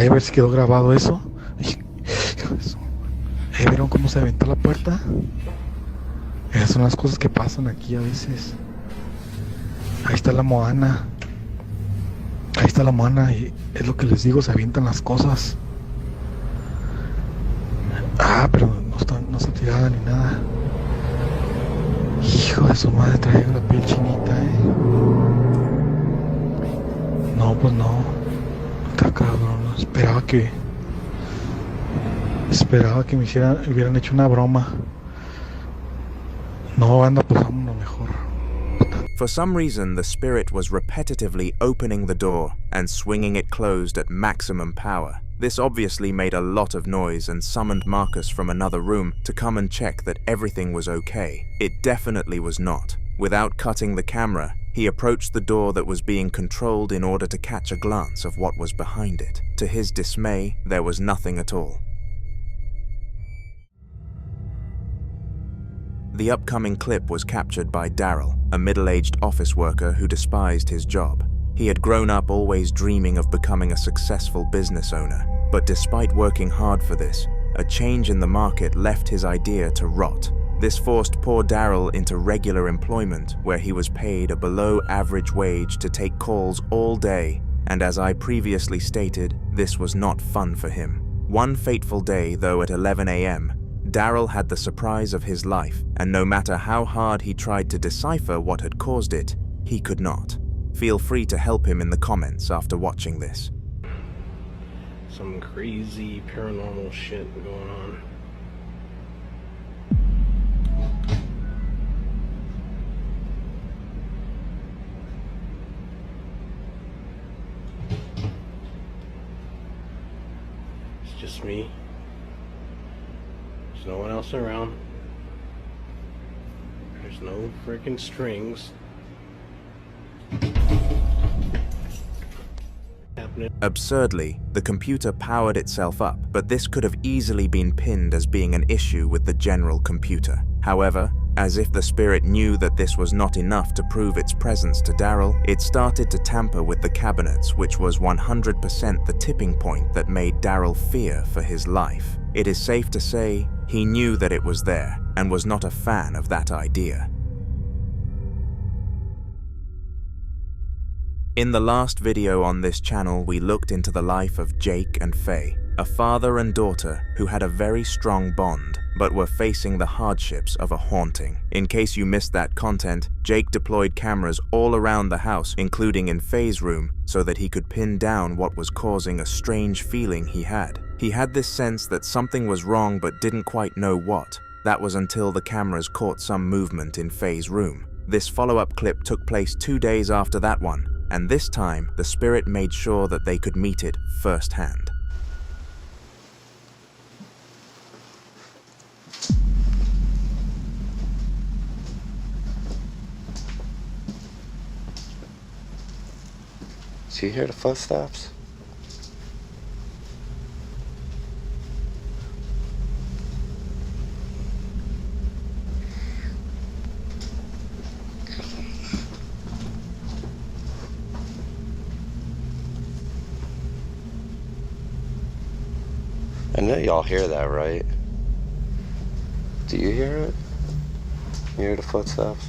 Ay, a ver si quedó grabado eso. ¿Vieron cómo se aventó la puerta? Esas son las cosas que pasan aquí a veces. Ahí está la Moana. Ahí está la Moana y es lo que les digo, se avientan las cosas. Ah, pero no está tirada ni nada. Hijo de su madre, traigo la piel chinita, No, pues no. Está cabrón. Esperaba que me hubieran hecho una broma. No, anda, pues vámonos mejor. For some reason, the spirit was repetitively opening the door and swinging it closed at maximum power. This obviously made a lot of noise and summoned Marcus from another room to come and check that everything was okay. It definitely was not. Without cutting the camera, he approached the door that was being controlled in order to catch a glance of what was behind it. To his dismay, there was nothing at all. The upcoming clip was captured by Daryl, a middle-aged office worker who despised his job. He had grown up always dreaming of becoming a successful business owner, but despite working hard for this, a change in the market left his idea to rot. This forced poor Daryl into regular employment where he was paid a below-average wage to take calls all day, and as I previously stated, this was not fun for him. One fateful day, though, at 11 a.m., Daryl had the surprise of his life, and no matter how hard he tried to decipher what had caused it, he could not. Feel free to help him in the comments after watching this. Some crazy paranormal shit going on. It's just me. There's no one else around. There's no freaking strings. Absurdly, the computer powered itself up, but this could have easily been pinned as being an issue with the general computer. However, as if the spirit knew that this was not enough to prove its presence to Daryl, it started to tamper with the cabinets, which was 100% the tipping point that made Daryl fear for his life. It is safe to say he knew that it was there and was not a fan of that idea. In the last video on this channel, we looked into the life of Jake and Faye, a father and daughter who had a very strong bond, but were facing the hardships of a haunting. In case you missed that content, Jake deployed cameras all around the house, including in Faye's room, so that he could pin down what was causing a strange feeling he had. He had this sense that something was wrong but didn't quite know what. That was until the cameras caught some movement in Faye's room. This follow-up clip took place 2 days after that one, and this time, the spirit made sure that they could meet it firsthand. Do you hear the footsteps? I know y'all hear that, right? Do you hear it? You hear the footsteps?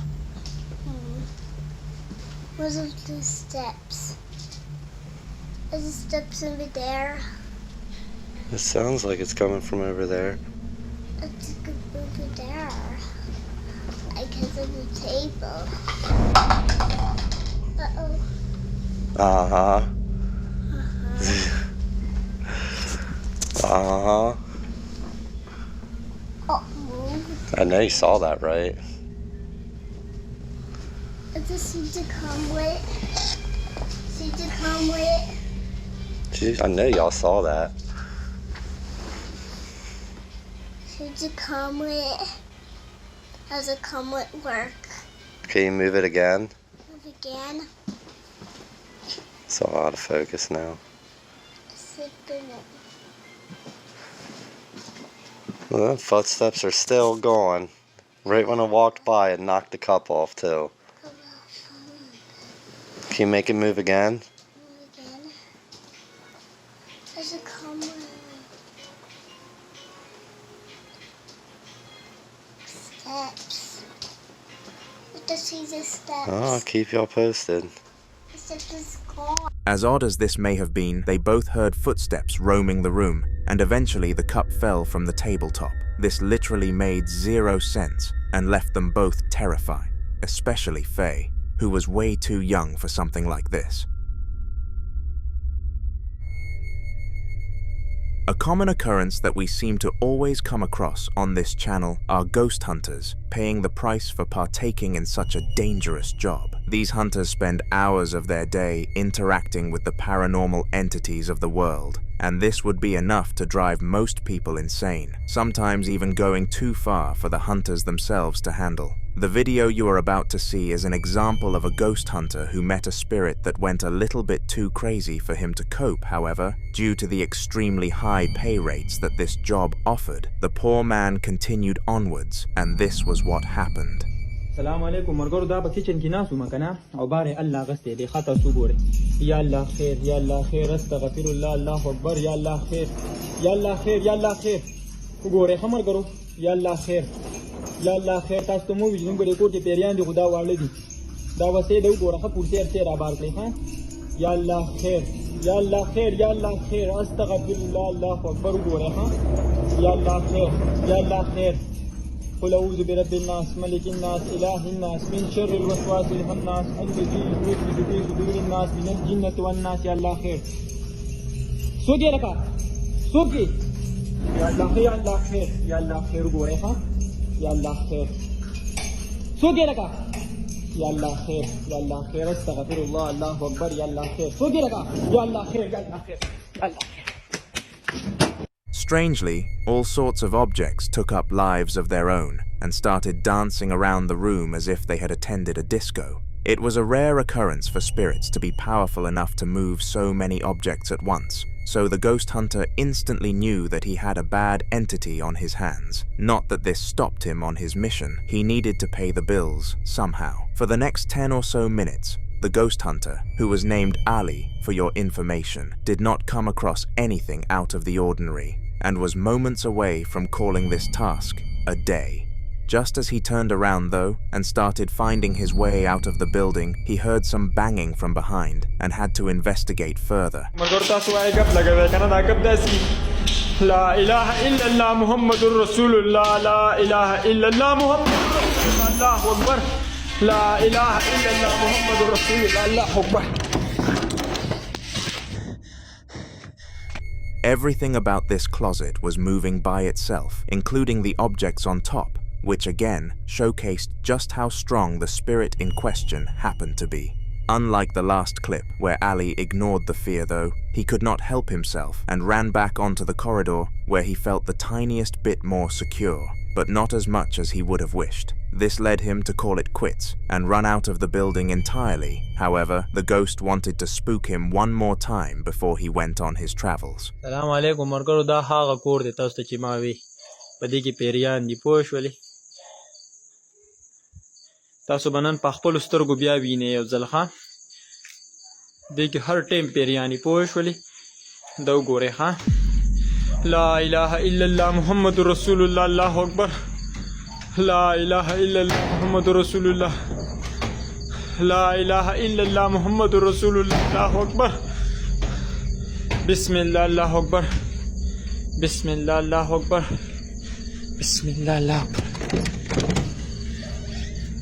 Where's the steps? Is the steps over there? It sounds like it's coming from over there. It's over there. Because of the table. Uh-oh. Uh-huh. Uh-huh. Oh, moved. I know you saw that, right? Is this seed to come with? Seed to come with? Jeez, I know y'all saw that. Seed to come with? How's it come with work? Can you move it again? Move again? It's all out of focus now. Sipping it. Well, the footsteps are still going. Right when I walked by, it knocked the cup off too. Can you make it move again? Move again. Does it steps. What does he the steps? Oh, I'll keep y'all posted. The steps is gone. As odd as this may have been, they both heard footsteps roaming the room, and eventually the cup fell from the tabletop. This literally made zero sense and left them both terrified, especially Faye, who was way too young for something like this. A common occurrence that we seem to always come across on this channel are ghost hunters paying the price for partaking in such a dangerous job. These hunters spend hours of their day interacting with the paranormal entities of the world, and this would be enough to drive most people insane, sometimes even going too far for the hunters themselves to handle. The video you are about to see is an example of a ghost hunter who met a spirit that went a little bit too crazy for him to cope. However, due to the extremely high pay rates that this job offered, the poor man continued onwards, and this was what happened. السلام عليكم مرګرو دا په کچن کې ناسو مکنه او بار الله غسته دی خطا سو ګوره یا الله خیر یا الله خیر استغفر الله الله اکبر یا الله خیر یا الله خیر یا الله خیر وګوره خمر ګرو یا الله خیر یا الله خیر تاسو ته مو ویژن ګورې کوټه پیریان دی خدا واړه دي دا وسه دی وګوره خپل تیر بار کړی ها یا الله خیر یا الله خیر یا الله خیر استغفر الله الله اکبر وګوره ها یا الله خیر یا الله خیر قل أعوذ برب الناس ملك الناس إله الناس من شر الوسواس الخناس الذي يوسوس في صدور الناس من الجنة والناس يا الله خير سوقي لك سوقي يا الله خير يا الله خير يا الله خير قولها يا الله خير سوقي لك يا الله خير يا الله خير استغفر الله الله أكبر يا الله خير سوقي لك يا الله خير يا الله خير يا الله خير. Strangely, all sorts of objects took up lives of their own and started dancing around the room as if they had attended a disco. It was a rare occurrence for spirits to be powerful enough to move so many objects at once, so the ghost hunter instantly knew that he had a bad entity on his hands. Not that this stopped him on his mission, he needed to pay the bills somehow. For the next 10 or so minutes, the ghost hunter, who was named Ali for your information, did not come across anything out of the ordinary, and was moments away from calling this task a day. Just as he turned around though, and started finding his way out of the building, he heard some banging from behind and had to investigate further. لا إله إلا الله محمد رسول الله لا إله إلا الله محمد رسول الله أكبر لا إله إلا الله محمد رسول الله الله أكبر. Everything about this closet was moving by itself, including the objects on top, which again showcased just how strong the spirit in question happened to be. Unlike the last clip, where Ali ignored the fear though, he could not help himself and ran back onto the corridor where he felt the tiniest bit more secure, but not as much as he would have wished. This led him to call it quits and run out of the building entirely. However, the ghost wanted to spook him one more time before he went on his travels. السلام عليكم مرګرو دا هغه کور دی تاسو ته چې ما وی په دې کې پیریان دي پوه شولې تاسو بنن په خپل سترګو بیا وینئ یو ځل ښه دې کې هر ټیم پیریان پوه شولې دا وګورئ ښه لا إله إلا الله محمد رسول الله الله أكبر لا إله إلا الله محمد رسول الله لا إله إلا الله محمد رسول الله الله أكبر بسم الله الله أكبر بسم الله الله أكبر بسم الله الله أكبر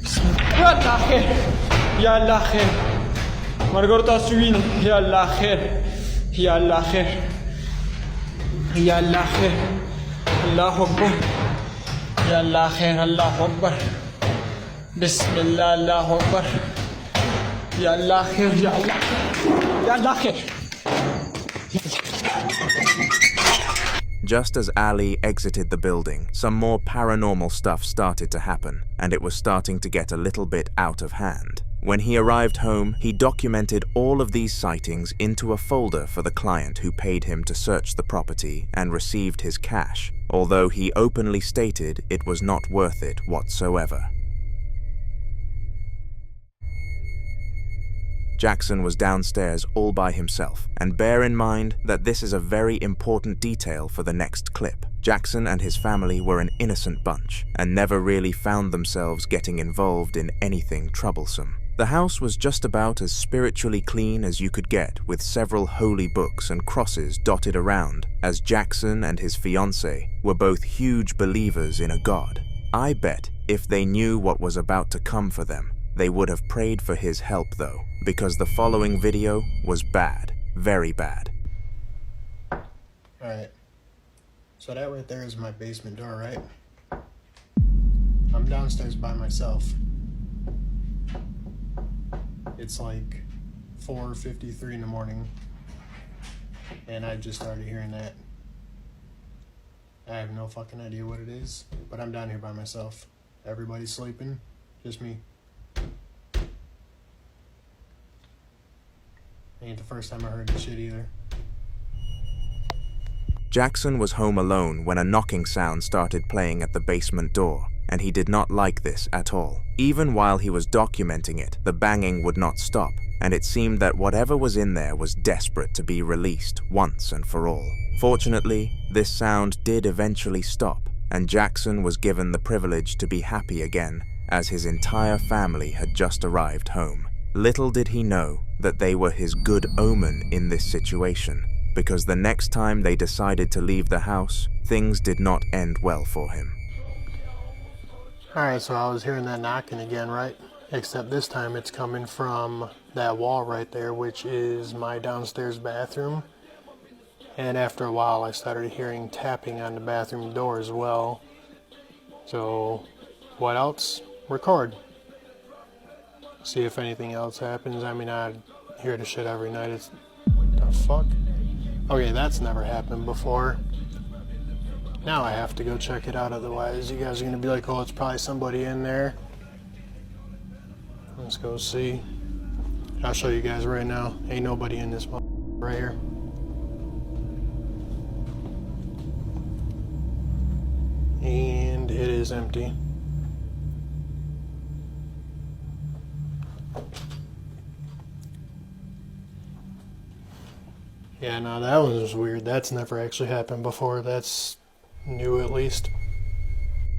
بسم الله يا الله خير يا الله خير مرګور تاسو وینئ یا الله خیر یا الله خیر یا الله خیر الله أكبر يا الله خير الله أكبر بسم الله الله أكبر يا الله خير يا الله يا الله خير. Just as Ali exited the building, some more paranormal stuff started to happen, and it was starting to get a little bit out of hand. When he arrived home, he documented all of these sightings into a folder for the client who paid him to search the property and received his cash, although he openly stated it was not worth it whatsoever. Jackson was downstairs all by himself, and bear in mind that this is a very important detail for the next clip. Jackson and his family were an innocent bunch, and never really found themselves getting involved in anything troublesome. The house was just about as spiritually clean as you could get, with several holy books and crosses dotted around, as Jackson and his fiancée were both huge believers in a god. I bet if they knew what was about to come for them, they would have prayed for his help though, because the following video was bad, very bad. Alright, so that right there is my basement door, right? I'm downstairs by myself. It's like 4:53 in the morning, and I just started hearing that. I have no fucking idea what it is, but I'm down here by myself. Everybody's sleeping, just me. Ain't the first time I heard this shit either. Jackson was home alone when a knocking sound started playing at the basement door, and he did not like this at all. Even while he was documenting it, the banging would not stop, and it seemed that whatever was in there was desperate to be released once and for all. Fortunately, this sound did eventually stop, and Jackson was given the privilege to be happy again, as his entire family had just arrived home. Little did he know that they were his good omen in this situation, because the next time they decided to leave the house, things did not end well for him. Alright, so I was hearing that knocking again, right? Except this time it's coming from that wall right there, which is my downstairs bathroom. And after a while I started hearing tapping on the bathroom door as well. So, what else? Record. See if anything else happens. I mean, I hear the shit every night. It's... what the fuck? Okay, that's never happened before. Now I have to go check it out, otherwise you guys are going to be like, oh, it's probably somebody in there. Let's go see. I'll show you guys right now. Ain't nobody in this right here. And it is empty. Yeah, no, that one was weird. That's never actually happened before. That's new, at least.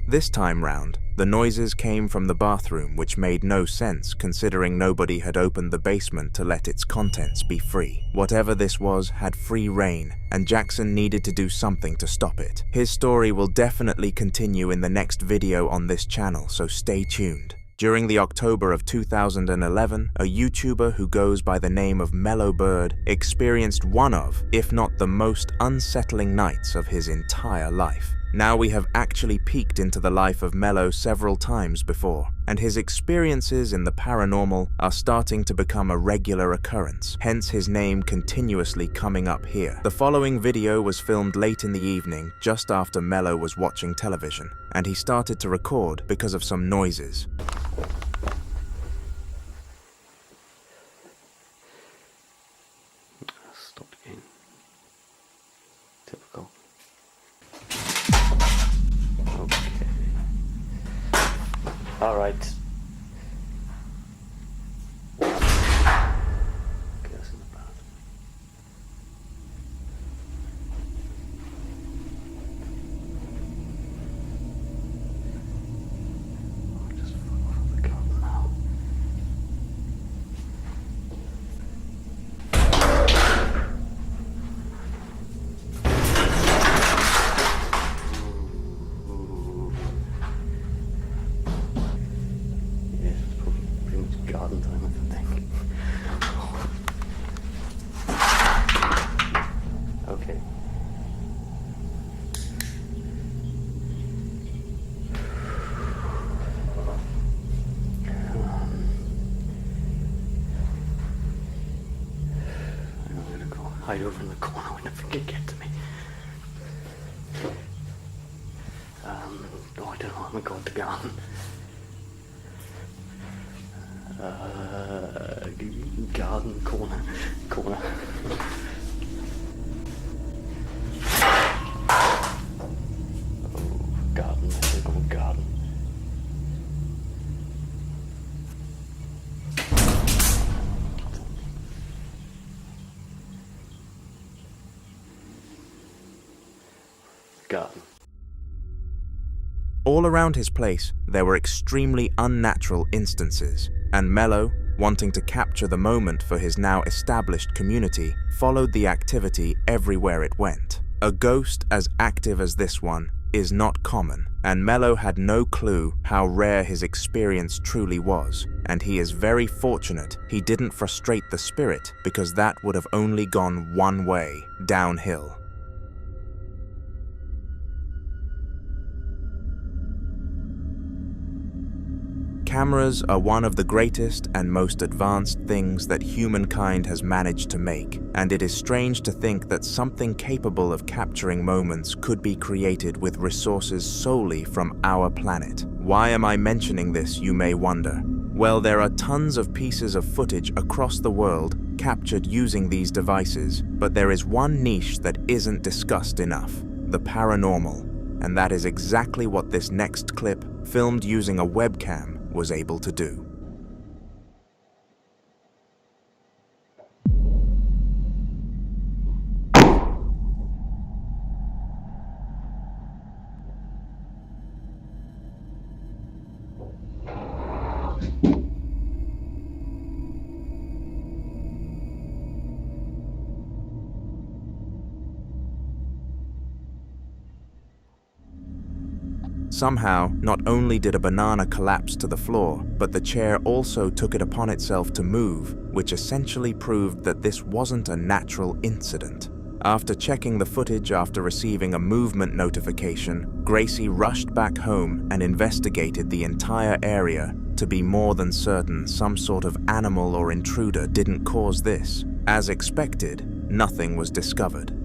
This time round, the noises came from the bathroom, which made no sense considering nobody had opened the basement to let its contents be free. Whatever this was had free reign, and Jackson needed to do something to stop it. His story will definitely continue in the next video on this channel, so stay tuned. During the October of 2011, a YouTuber who goes by the name of Mellow Bird experienced one of, if not the most unsettling nights of his entire life. Now we have actually peeked into the life of Mellow several times before, and his experiences in the paranormal are starting to become a regular occurrence, hence his name continuously coming up here. The following video was filmed late in the evening, just after Mellow was watching television, and he started to record because of some noises. Stop again. Typical. Okay. All right. Hide over in the corner when nothing can get to me. No, I don't know. I'm going to garden. Garden corner. Garden, mythical garden. God. All around his place, there were extremely unnatural instances, and Mello, wanting to capture the moment for his now established community, followed the activity everywhere it went. A ghost as active as this one is not common, and Mello had no clue how rare his experience truly was, and he is very fortunate he didn't frustrate the spirit, because that would have only gone one way, downhill. Cameras are one of the greatest and most advanced things that humankind has managed to make, and it is strange to think that something capable of capturing moments could be created with resources solely from our planet. Why am I mentioning this, you may wonder? Well, there are tons of pieces of footage across the world captured using these devices, but there is one niche that isn't discussed enough: the paranormal. And that is exactly what this next clip, filmed using a webcam, was able to do. Somehow, not only did a banana collapse to the floor, but the chair also took it upon itself to move, which essentially proved that this wasn't a natural incident. After checking the footage after receiving a movement notification, Gracie rushed back home and investigated the entire area to be more than certain some sort of animal or intruder didn't cause this. As expected, nothing was discovered.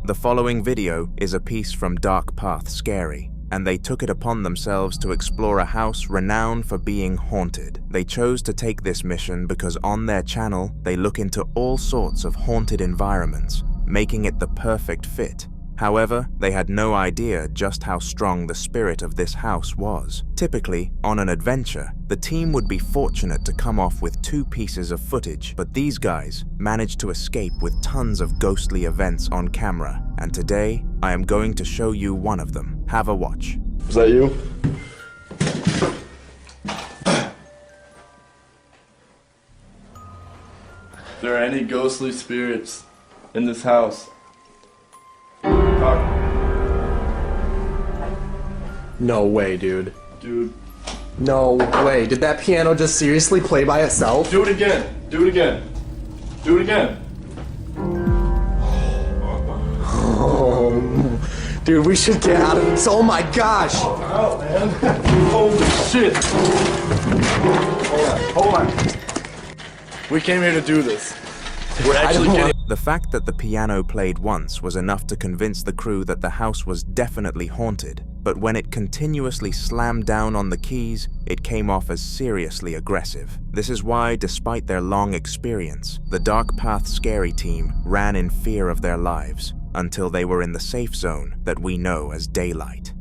The following video is a piece from Dark Path Scary, and they took it upon themselves to explore a house renowned for being haunted. They chose to take this mission because on their channel, they look into all sorts of haunted environments, making it the perfect fit. However, they had no idea just how strong the spirit of this house was. Typically, on an adventure, the team would be fortunate to come off with 2 pieces of footage, but these guys managed to escape with tons of ghostly events on camera, and today, I am going to show you one of them. Have a watch. Is that you? If there are any ghostly spirits in this house, no way, dude. Dude. No way. Did that piano just seriously play by itself? Do it again. Do it again. Do it again. Oh, dude, we should get out of this. Oh my gosh. Oh, man. Holy shit. Hold on. We came here to do this. We're actually getting... The fact that the piano played once was enough to convince the crew that the house was definitely haunted, but when it continuously slammed down on the keys, it came off as seriously aggressive. This is why, despite their long experience, the Dark Path Scary team ran in fear of their lives until they were in the safe zone that we know as daylight.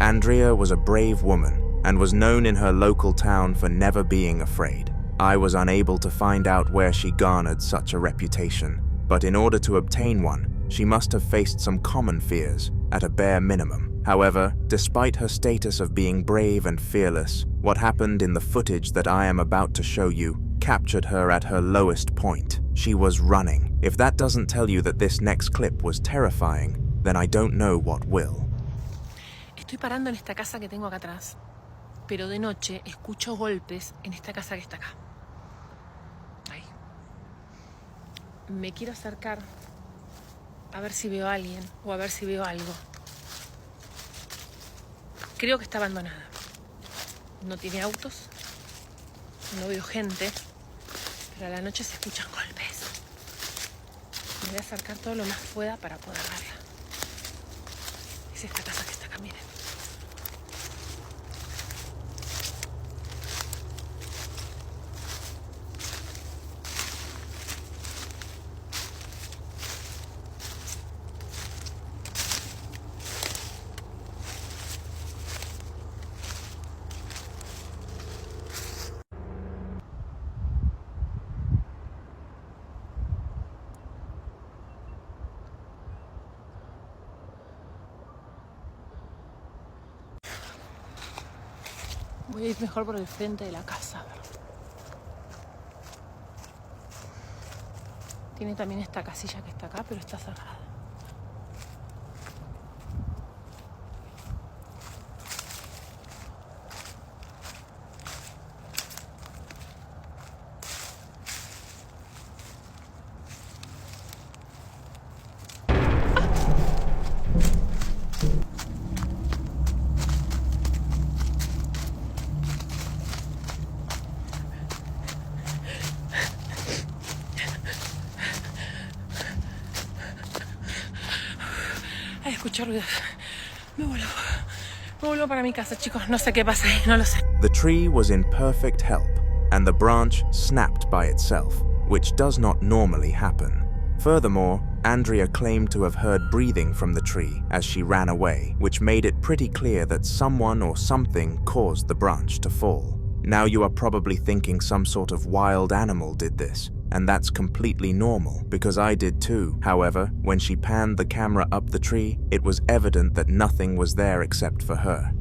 Andrea was a brave woman and was known in her local town for never being afraid. I was unable to find out where she garnered such a reputation, but in order to obtain one, she must have faced some common fears, at a bare minimum. However, despite her status of being brave and fearless, what happened in the footage that I am about to show you captured her at her lowest point. She was running. If that doesn't tell you that this next clip was terrifying, then I don't know what will. Estoy parando en esta casa que tengo acá atrás, pero de noche escucho golpes en esta casa que está acá. Ahí. Me quiero acercar a ver si veo a alguien o a ver si veo algo. Creo que está abandonada. No tiene autos, no veo gente, pero a la noche se escuchan golpes. Me voy a acercar todo lo más pueda para poder verla. Es esta casa que está acá, miren. Voy a ir mejor por el frente de la casa. Tiene también esta casilla que está acá, pero está cerrada. Escucho ruidos. Me vuelvo para mi casa, chicos. No sé qué pasa ahí, no lo sé. The tree was in perfect health, and the branch snapped by itself, which does not normally happen. Furthermore, Andrea claimed to have heard breathing from the tree as she ran away, which made it pretty clear that someone or something caused the branch to fall. Now you are probably thinking some sort of wild animal did this, and that's completely normal, because I did too. However, when she panned the camera up the tree, it was evident that nothing was there except for her.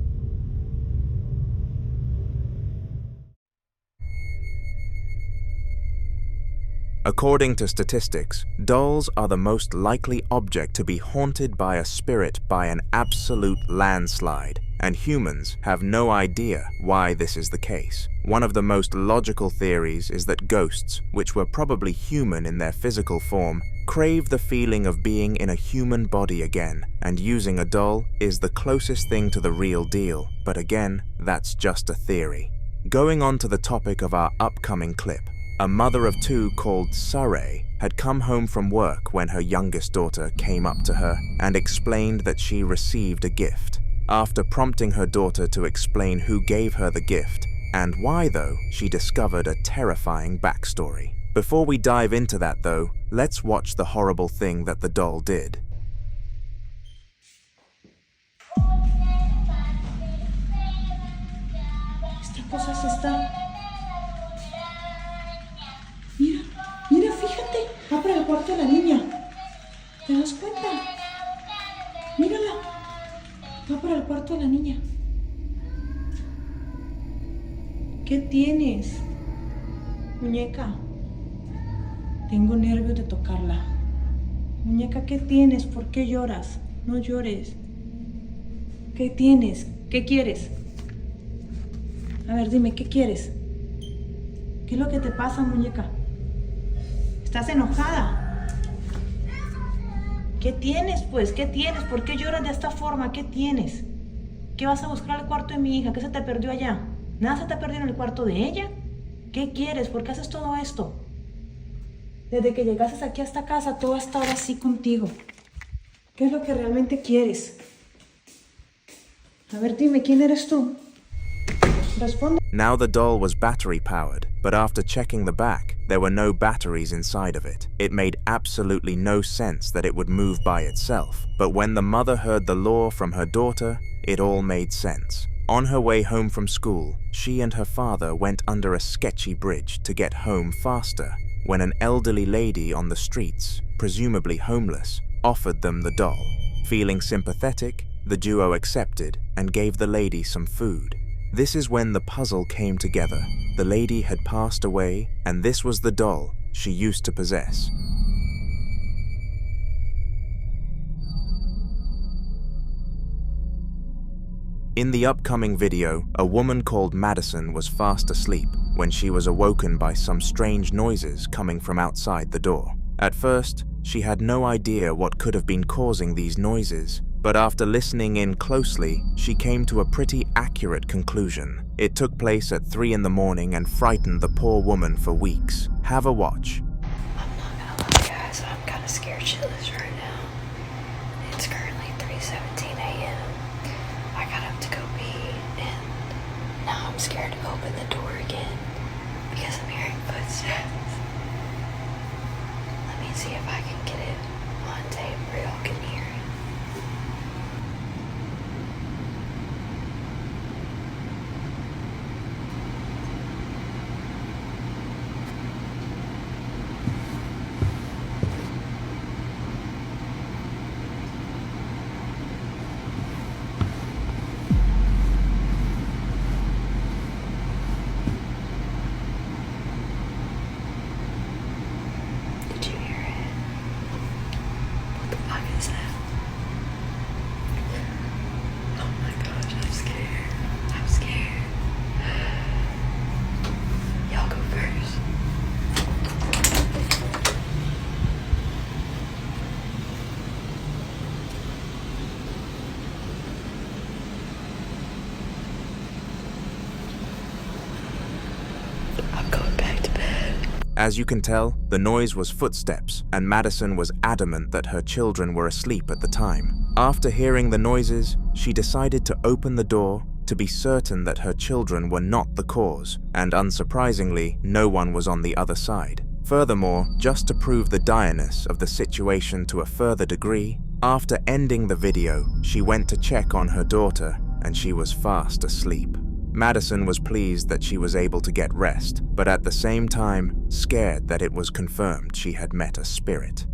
According to statistics, dolls are the most likely object to be haunted by a spirit by an absolute landslide, and humans have no idea why this is the case. One of the most logical theories is that ghosts, which were probably human in their physical form, crave the feeling of being in a human body again, and using a doll is the closest thing to the real deal, but again, that's just a theory. Going on to the topic of our upcoming clip, a mother of two called Sir had come home from work when her youngest daughter came up to her and explained that she received a gift. After prompting her daughter to explain who gave her the gift and why though, she discovered a terrifying backstory. Before we dive into that though, let's watch the horrible thing that the doll did. Esta cosa se está... Mira, fíjate, va para el cuarto de la niña. ¿Te das cuenta? Mírala, va para el cuarto de la niña. ¿Qué tienes, muñeca? Tengo nervios de tocarla. Muñeca, ¿qué tienes? ¿Por qué lloras? No llores. ¿Qué tienes? ¿Qué quieres? A ver, dime, ¿qué quieres? ¿Qué es lo que te pasa, muñeca? ¿Estás enojada? ¿Qué tienes, pues? ¿Qué tienes? ¿Por qué lloras de esta forma? ¿Qué tienes? ¿Qué vas a buscar al cuarto de mi hija? ¿Qué se te perdió allá? ¿Nada se te perdió en el cuarto de ella? ¿Qué quieres? ¿Por qué haces todo esto? Desde que llegaste aquí a esta casa, todo ha estado así contigo. ¿Qué es lo que realmente quieres? A ver, dime, ¿quién eres tú? Responde. Now the doll was battery powered, but after checking the back, there were no batteries inside of it. It made absolutely no sense that it would move by itself, but when the mother heard the lore from her daughter, it all made sense. On her way home from school, she and her father went under a sketchy bridge to get home faster, when an elderly lady on the streets, presumably homeless, offered them the doll. Feeling sympathetic, the duo accepted and gave the lady some food. This is when the puzzle came together. The lady had passed away, and this was the doll she used to possess. In the upcoming video, a woman called Madison was fast asleep when she was awoken by some strange noises coming from outside the door. At first, she had no idea what could have been causing these noises, but after listening in closely, she came to a pretty accurate conclusion. It took place at 3 in the morning and frightened the poor woman for weeks. Have a watch. I'm not gonna lie, guys, I'm kind of scared shitless right now. It's currently 3:17 a.m. I got up to go pee, and now I'm scared to open the door again because I'm hearing footsteps. Let me see if I can get it on tape where y'all can hear it. As you can tell, the noise was footsteps, and Madison was adamant that her children were asleep at the time. After hearing the noises, she decided to open the door to be certain that her children were not the cause, and unsurprisingly, no one was on the other side. Furthermore, just to prove the direness of the situation to a further degree, after ending the video, she went to check on her daughter, and she was fast asleep. Madison was pleased that she was able to get rest, but at the same time, scared that it was confirmed she had met a spirit.